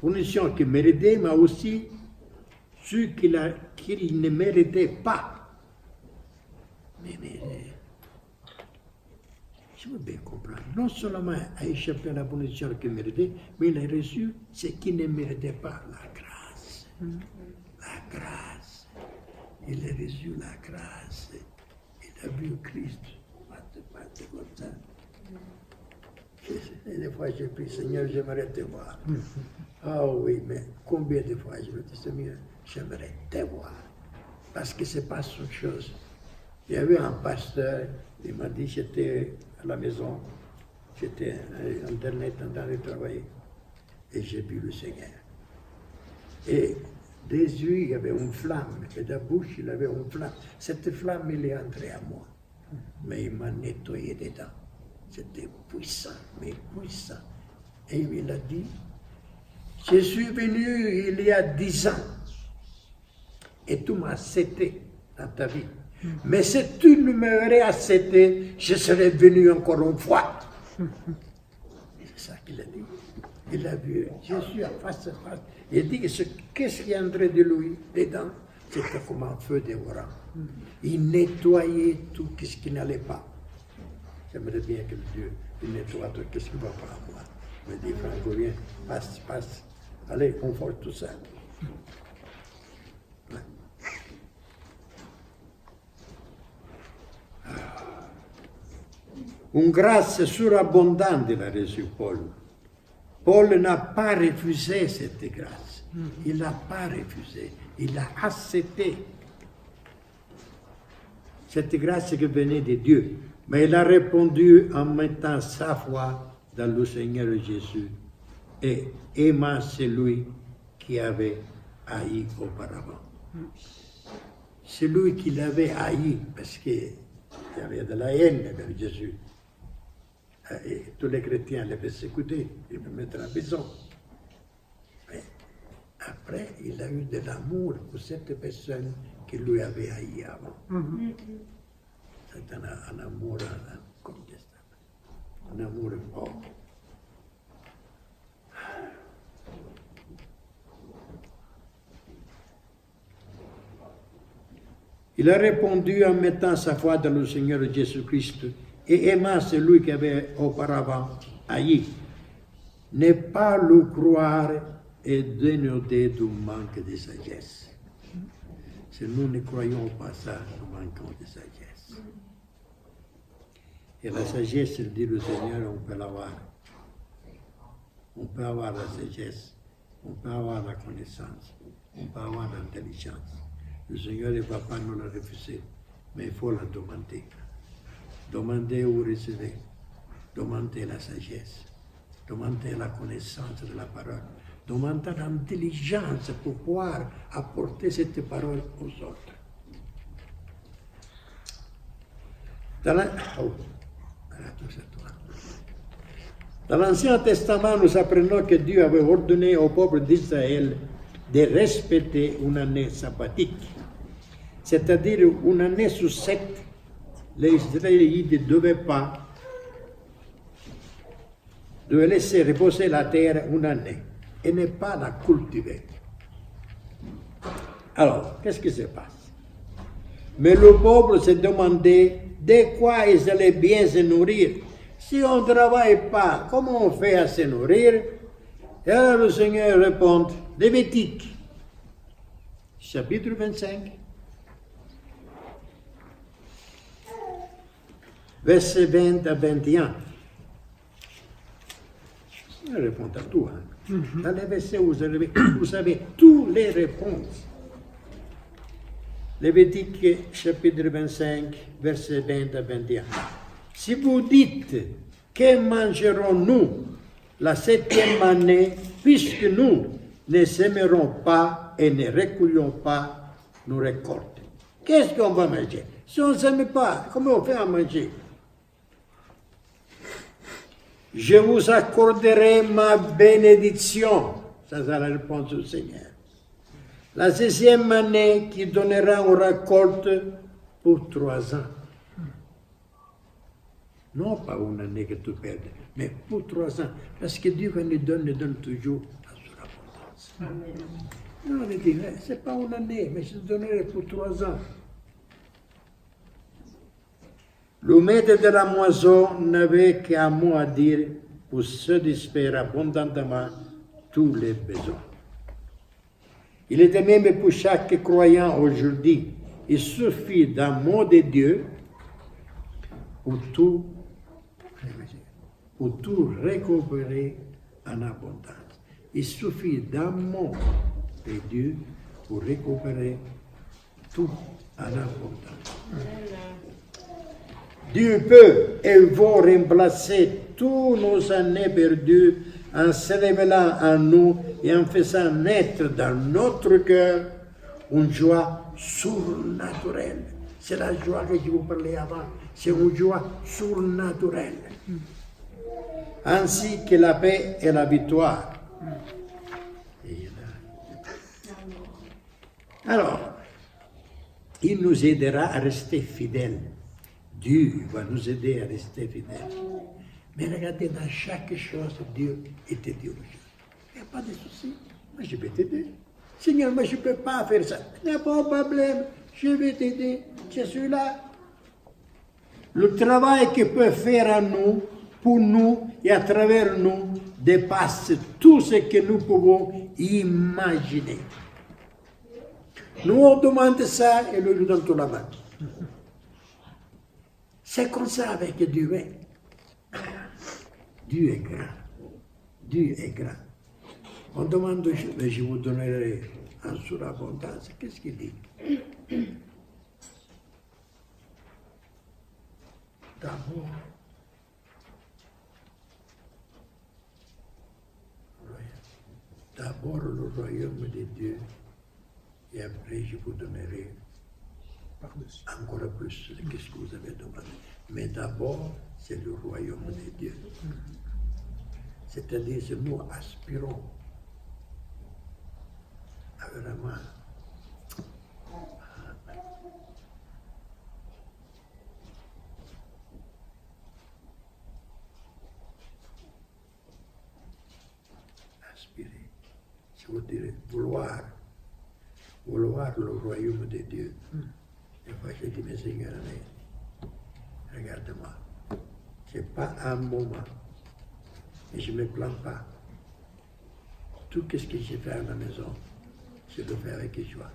punition qu'il méritait, mais aussi ce qu'il ne méritait pas. Mais je veux bien comprendre. Non seulement a échappé à la punition qu'il méritait, mais il a reçu ce qu'il ne méritait pas, la grâce. La grâce. Il a reçu la grâce. Il a vu Christ. Comme ça. Et des fois, j'ai pris, Seigneur, j'aimerais te voir. Ah oui, mais combien de fois je me dis, Seigneur, j'aimerais te voir. Parce que c'est pas une chose. Il y avait un pasteur, il m'a dit, j'étais à la maison, j'étais à Internet en train de travailler, et j'ai vu le Seigneur. Et des yeux, il y avait une flamme, et de la bouche, il avait une flamme. Cette flamme, elle est entrée à moi. Mais il m'a nettoyé dedans. C'était puissant, mais puissant. Et il a dit, je suis venu il y a 10 ans, et tu m'as accepté dans ta vie. Mais si tu ne m'aurais accepté, je serais venu encore une fois. C'est ça qu'il a dit. Il a vu Jésus à face à face. Il a dit, qu'est-ce qui est entré de lui dedans? C'était comme un feu dévorant. Il nettoyait tout ce qui n'allait pas. J'aimerais bien que Dieu nettoie tout ce qui ne va pas à moi. Il me dit, Franco, viens, passe. Allez, on fait tout ça. Une grâce surabondante, il a reçu Paul. Paul n'a pas refusé cette grâce. Il n'a pas refusé. Il a accepté cette grâce qui venait de Dieu. Mais il a répondu en mettant sa foi dans le Seigneur Jésus et aimant celui qui avait haï auparavant. Celui qui l'avait haï, parce qu'il y avait de la haine avec Jésus. Et tous les chrétiens l'avaient persécuté, ils le mettre en prison. Mais après, il a eu de l'amour pour cette personne qui lui avait haï avant. C'est un amour incontestable, un amour fort. Il a répondu en mettant sa foi dans le Seigneur Jésus-Christ et aimant celui qui avait auparavant haï. Ne pas le croire et dénoder du manque de sagesse. Si nous ne croyons pas ça, nous manquons de sagesse. Et la sagesse, dit le Seigneur, on peut l'avoir. On peut avoir la sagesse On peut avoir la connaissance, on peut avoir l'intelligence. Le Seigneur ne va pas nous la refuser, mais il faut la demander. Demandez ou recevez. Demandez la sagesse. Demandez la connaissance de la parole. Demandez l'intelligence pour pouvoir apporter cette parole aux autres. Dans l'Ancien Testament, nous apprenons que Dieu avait ordonné au peuple d'Israël de respecter une année sabbatique, c'est-à-dire une année sur 7. Les Israélites ne devaient pas laisser reposer la terre une année et ne pas la cultiver. Alors, qu'est-ce qui se passe? Mais le peuple se demandait de quoi ils allaient bien se nourrir. Si on ne travaille pas, comment on fait à se nourrir? Et alors le Seigneur répond, Lévitique, chapitre 25, versets 20 à 21. Il répond à tout. Dans les versets, vous avez toutes les réponses. Lévitique, chapitre 25, versets 20 à 21. Si vous dites, que mangerons-nous la 7e année, puisque nous ne sèmerons pas et ne recueillons pas nos récoltes? Qu'est-ce qu'on va manger? Si on ne sème pas, comment on fait à manger? Je vous accorderai ma bénédiction. Ça, c'est la réponse du Seigneur. La 6e année qui donnera une récolte pour 3 ans. Non pas une année que tu perds, mais pour 3 ans. Parce que Dieu, quand il donne toujours à son abondance. Non, il dit, ce n'est pas une année, mais je te donnerai pour 3 ans. Le maître de la moisson n'avait qu'un mot à dire pour satisfaire abondamment tous les besoins. Il est de même pour chaque croyant aujourd'hui. Il suffit d'un mot de Dieu pour tout récupérer en abondance. Il suffit d'un mot de Dieu pour récupérer tout en abondance. Dieu peut et va remplacer tous nos années perdues en se révélant en nous et en faisant naître dans notre cœur une joie surnaturelle. C'est la joie que je vous parlais avant. C'est une joie surnaturelle. Ainsi que la paix et la victoire. Alors, il nous aidera à rester fidèles. Dieu va nous aider à rester fidèles. Mais regardez, dans chaque chose, Dieu était Dieu. Il n'y a pas de souci. Moi, je vais t'aider. Seigneur, moi, je ne peux pas faire ça. Il n'y a pas de problème. Je vais t'aider. Je suis là. Le travail qu'il peut faire à nous, pour nous et à travers nous, dépasse tout ce que nous pouvons imaginer. Nous, on demande ça et lui nous donne tout la main. C'est comme ça avec Dieu. Dieu est grand. Dieu est grand. On demande, mais je vous donnerai en surabondance. Qu'est-ce qu'il dit? D'abord le royaume de Dieu, et après je vous donnerai encore plus de ce que vous avez demandé. Mais d'abord, c'est le royaume de Dieu. C'est-à-dire que nous aspirons à vraiment aspirer. Si vous direz vouloir le royaume de Dieu. Et moi je dis, mais Seigneur, regarde-moi. Ce n'est pas un moment. Et je ne me plains pas. Tout ce que j'ai fait à la maison, je le fais avec joie.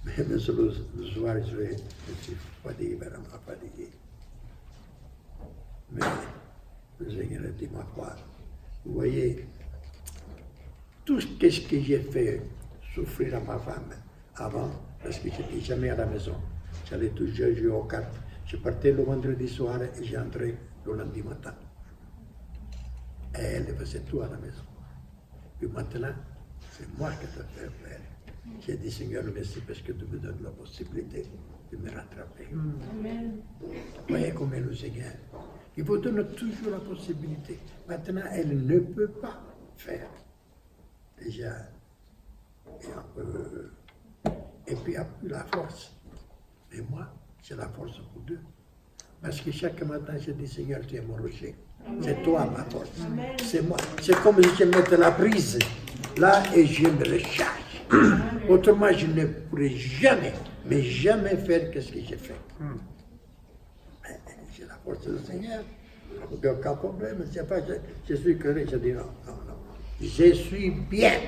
Même le soir, je suis fatigué, vraiment fatigué. Mais le Seigneur a dit, ma foi, vous voyez, tout ce que j'ai fait souffrir à ma femme avant, parce que je n'étais jamais à la maison. J'allais toujours jouer aux cartes. Je partais le vendredi soir et j'entrais le lundi matin. Et elle faisait tout à la maison. Puis maintenant, c'est moi qui te fais faire. J'ai dit, Seigneur, merci parce que tu me donnes la possibilité de me rattraper. Amen. Voyez comment est le Seigneur. Il vous donne toujours la possibilité. Maintenant, elle ne peut pas faire. Déjà, et puis, elle n'a plus la force. Et moi, j'ai la force pour deux. Parce que chaque matin, je dis, Seigneur, tu es mon rocher. C'est toi ma force. C'est moi. C'est comme si je mettais la prise là et je me recharge. Autrement, je ne pourrais jamais, mais jamais faire ce que j'ai fait. Mais j'ai la force du Seigneur. Il n'y a aucun problème. C'est pas, je suis curé. Je dis non, non, non. Je suis bien.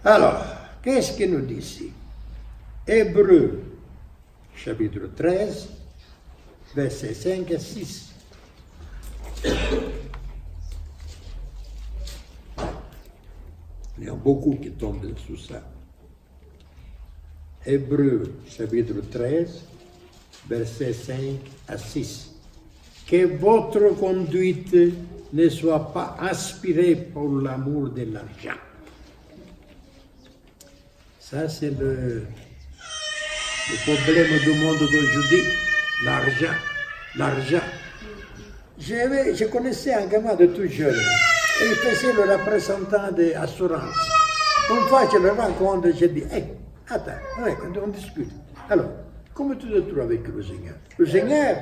Alors, qu'est-ce qu'il nous dit ici? Hébreux, chapitre 13, versets 5 et 6. Il y a beaucoup qui tombent sous ça. Hébreux, chapitre 13, versets 5 à 6. Que votre conduite ne soit pas inspirée pour l'amour de l'argent. Ça, c'est le problème du monde d'aujourd'hui. L'argent. L'argent. Je connaissais un gamin de tout jeune. Et il faisait le représentant d'assurance. Une fois, je le rencontre, je dis, hey, attends, on discute. Alors, comment tu te trouves avec le Seigneur? Le Seigneur,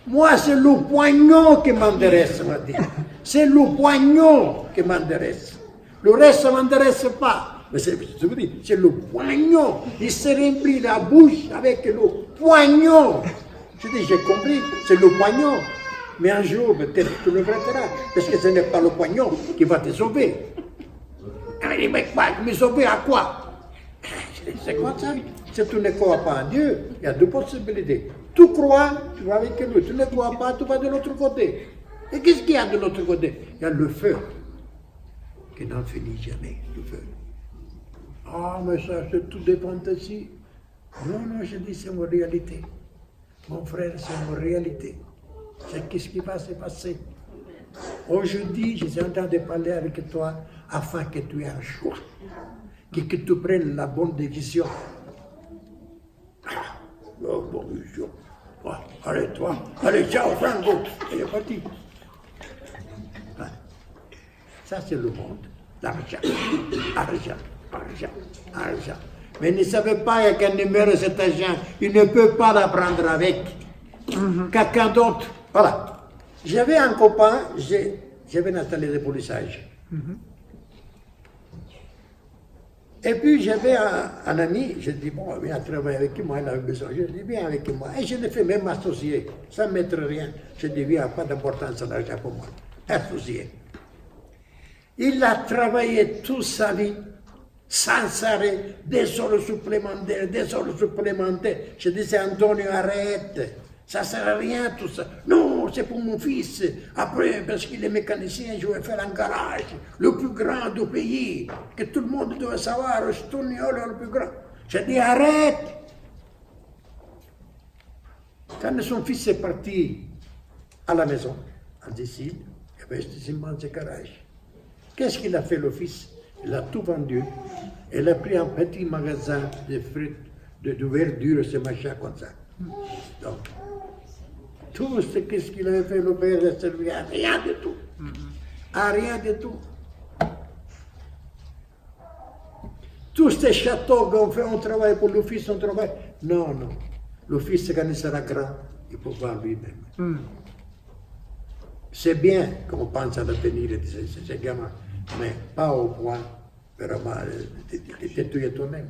moi, c'est le poignon qui m'intéresse, m'a dit. C'est le poignon qui m'intéresse. Le reste ne m'intéresse pas. Mais c'est le poignon. Il se remplit la bouche avec le poignon. Je dis, j'ai compris, c'est le poignon. Mais un jour, peut-être tu le regretteras, parce que ce n'est pas le poignon qui va te sauver. Il dit, mais quoi, me sauver à quoi? Je dis, c'est quoi ça? Si tu ne crois pas en Dieu, il y a deux possibilités. Tu crois, tu vas avec lui. Tu ne crois pas, tu vas de l'autre côté. Et qu'est-ce qu'il y a de l'autre côté? Il y a le feu, qui n'en finit jamais, le feu. Ah, mais ça, c'est tout des fantaisies. Non, non, je dis, c'est une réalité. Mon frère, c'est une réalité. C'est qu'est-ce qui va se passer. Aujourd'hui, je suis en train de parler avec toi afin que tu aies un choix, que tu prennes la bonne décision. La bonne décision. Allez, toi, allez, ciao, Franco. Il est parti. Ça, c'est le monde. L'argent, argent, argent, argent. Mais ne savez pas quel numéro cet argent. Il ne peut pas la prendre avec. Quelqu'un d'autre. Voilà. J'avais un copain, j'avais un atelier de polissage. Et puis j'avais un ami, je dis, bon, viens travailler avec moi, il avait besoin. Je dis, viens avec moi. Et je l'ai fait même associé, sans mettre rien. Je dis, viens, pas d'importance à l'argent pour moi. Associé. Il a travaillé toute sa vie, sans arrêt, des heures supplémentaires, des heures supplémentaires. Je disais, Antonio, arrête. Ça ne sert à rien tout ça. Non, c'est pour mon fils. Après, parce qu'il est mécanicien, je vais faire un garage, le plus grand du pays, que tout le monde doit savoir, Stognolo, le plus grand. J'ai dit, arrête. Quand son fils est parti à la maison, en Sicile, il avait cet immense garage. Qu'est-ce qu'il a fait, le fils? Il a tout vendu. Il a pris un petit magasin de fruits, de verdure, ce machin comme ça. Donc, tout ce qu'il avait fait, le père ne servait à rien du tout. À rien du tout. Tous ces châteaux qu'on fait, on travaille pour le fils, on travaille. Non, non. Le fils, quand il sera grand, il peut voir lui-même. C'est bien qu'on pense à l'avenir de ces gamins, mais pas au point vraiment de tuer toi-même.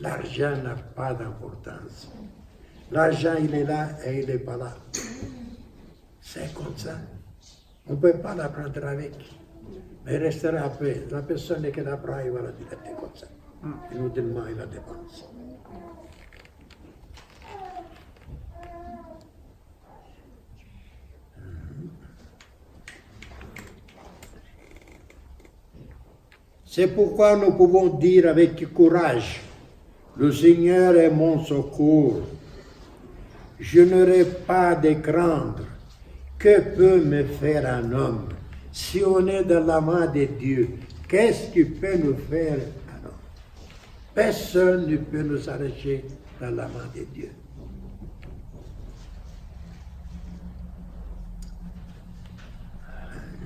L'argent n'a pas d'importance. L'argent, il est là et il n'est pas là. C'est comme ça. On ne peut pas la prendre avec. Mais il restera après. La personne qui la prend, il va la dilater comme ça. Inutilement, il la dépense. C'est pourquoi nous pouvons dire avec courage, le Seigneur est mon secours. Je n'aurai pas de craindre. Que peut me faire un homme? Si on est dans la main de Dieu, qu'est-ce qui peut nous faire un homme? Personne ne peut nous arracher dans la main de Dieu.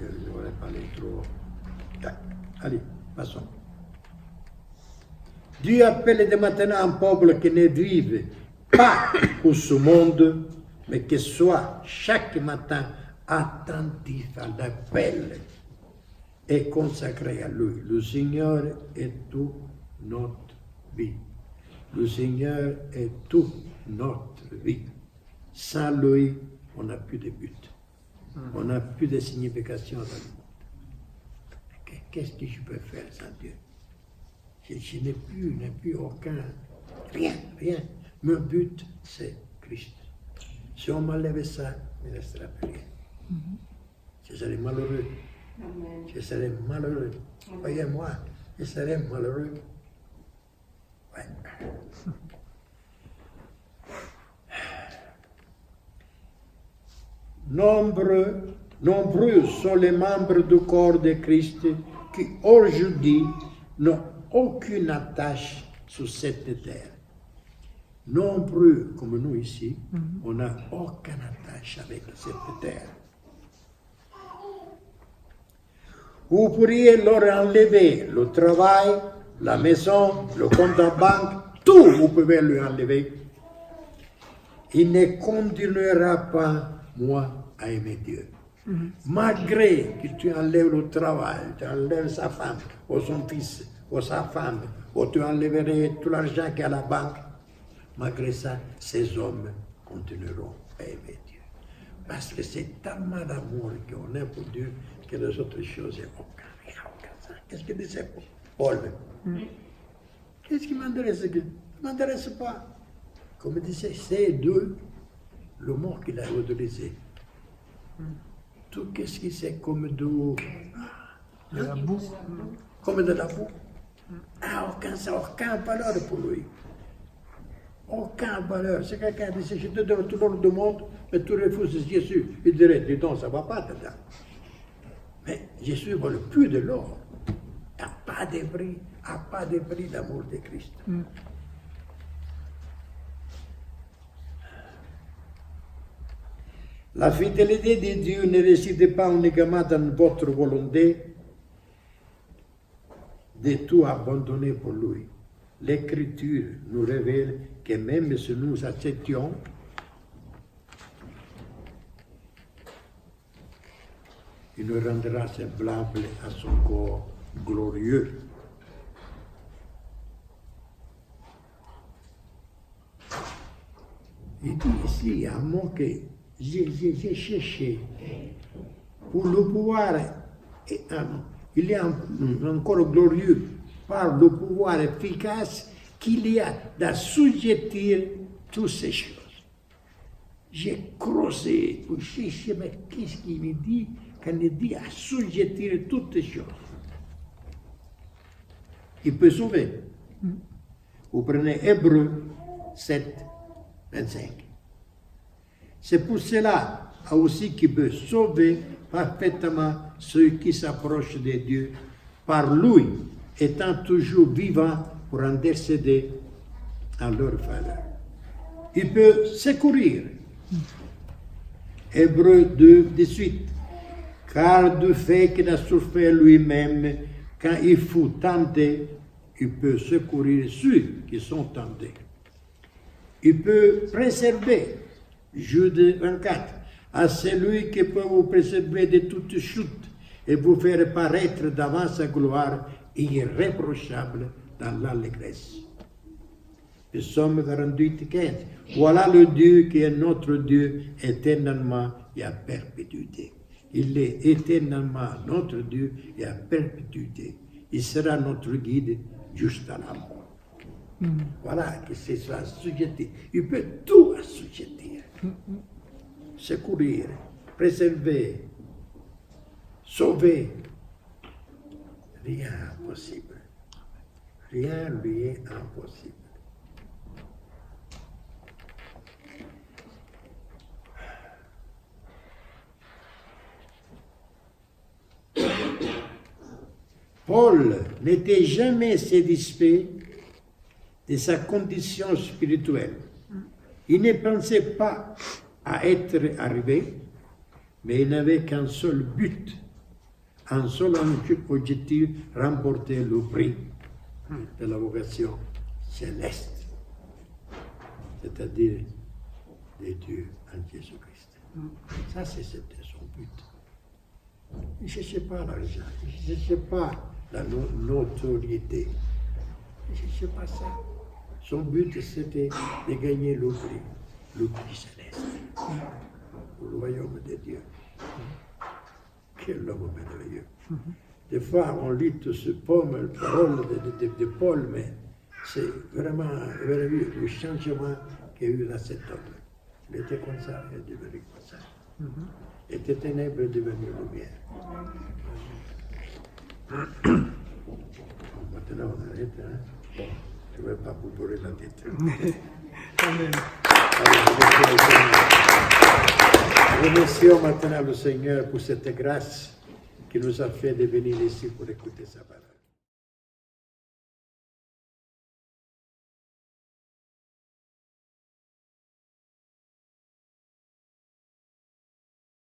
Je ne voudrais pas aller trop. Allez, passons. Dieu appelle de maintenant un peuple qui ne vive pas pour ce monde, mais qui soit chaque matin attentif à l'appel et consacré à lui. Le Seigneur est toute notre vie. Le Seigneur est toute notre vie. Sans lui, on n'a plus de but. On n'a plus de signification dans le monde. Qu'est-ce que je peux faire sans Dieu? Je n'ai plus aucun, rien. Mon but, c'est Christ. Si on m'enlève ça, il ne restera plus rien. Je serai malheureux. Amen. Je serai malheureux. Voyez-moi, je serai malheureux. Ouais. Nombreux sont les membres du corps de Christ qui aujourd'hui n'ont aucune attache sur cette terre. Nombreux comme nous ici, on n'a aucune attache avec cette terre. Vous pourriez leur enlever le travail, la maison, le compte en banque, tout vous pouvez lui enlever. Il ne continuera pas, moi, à aimer Dieu. Malgré que tu enlèves le travail, tu enlèves sa femme, ou son fils, ou sa femme, ou tu enlèverais tout l'argent qu'il y a à la banque, malgré ça, ces hommes continueront à aimer Dieu. Parce que c'est tellement d'amour qu'on a pour Dieu que les autres choses, il n'y a aucun sens. Qu'est-ce que disait Paul? Qu'est-ce qui m'intéresse? Ne m'intéresse pas. Comme disait, c'est de le mot qu'il a utilisé. Tout ce qui c'est comme de la boue. Comme de la boue. Aucun valeur pour lui. Aucun valeur. C'est quelqu'un qui dit, je te donne tout l'or du monde, mais tu refuses Jésus. Il dirait, dis donc, ça ne va pas, dedans. Mais Jésus ne vole plus de l'or. Il n'y a pas de prix d'amour de Christ. La fidélité de Dieu ne réside pas uniquement dans votre volonté de tout abandonner pour lui. L'Écriture nous révèle que même si nous acceptions il nous rendra semblable à son corps glorieux. Il dit ici un mot que j'ai cherché pour le pouvoir. Il est encore glorieux par le pouvoir efficace qu'il y a d'assujettir toutes ces choses. J'ai creusé pour chercher, mais qu'est-ce qu'il me dit quand il dit assujettir toutes ces choses? Il peut sauver. Vous prenez Hébreux 7, 25. C'est pour cela aussi qu'il peut sauver parfaitement ceux qui s'approchent de Dieu par lui, étant toujours vivant pour intercéder en leur faveur. Il peut secourir. Hébreux 2, 18. Car du fait qu'il a souffert lui-même, quand il fut tenté, il peut secourir ceux qui sont tentés. Il peut préserver, Jude 24, à celui qui peut vous préserver de toute chute et vous faire paraître devant sa gloire irréprochable dans l'allégresse. Psaume 48, 15. Voilà le Dieu qui est notre Dieu éternellement et à perpétuité. Il est éternellement notre Dieu et à perpétuité. Il sera notre guide jusqu'à la mort. Voilà que c'est ça, assujettir. Il peut tout assujettir. Secourir, préserver, sauver. Rien n'est impossible. Rien lui est impossible. Paul n'était jamais satisfait de sa condition spirituelle. Il ne pensait pas à être arrivé, mais il n'avait qu'un seul but, un seul objectif, remporter le prix de la vocation céleste, c'est-à-dire de Dieu en Jésus-Christ. Ça, c'était son but. Il ne cherchait pas l'argent, il ne cherchait pas la notoriété, il ne cherchait pas ça. Son but, c'était de gagner le prix céleste, pour le royaume de Dieu. Quel homme merveilleux. Des fois, on lit ce poème, parole de Paul, mais c'est vraiment merveilleux le changement qu'il y a eu dans cet homme. Il était comme ça, il est devenu comme ça. Il était ténèbres, devenu lumière. Maintenant, on arrête, hein? Je ne vais pas vous bourrer la tête. Amen. Remercions maintenant le Seigneur pour cette grâce qui nous a fait de venir ici pour écouter sa parole.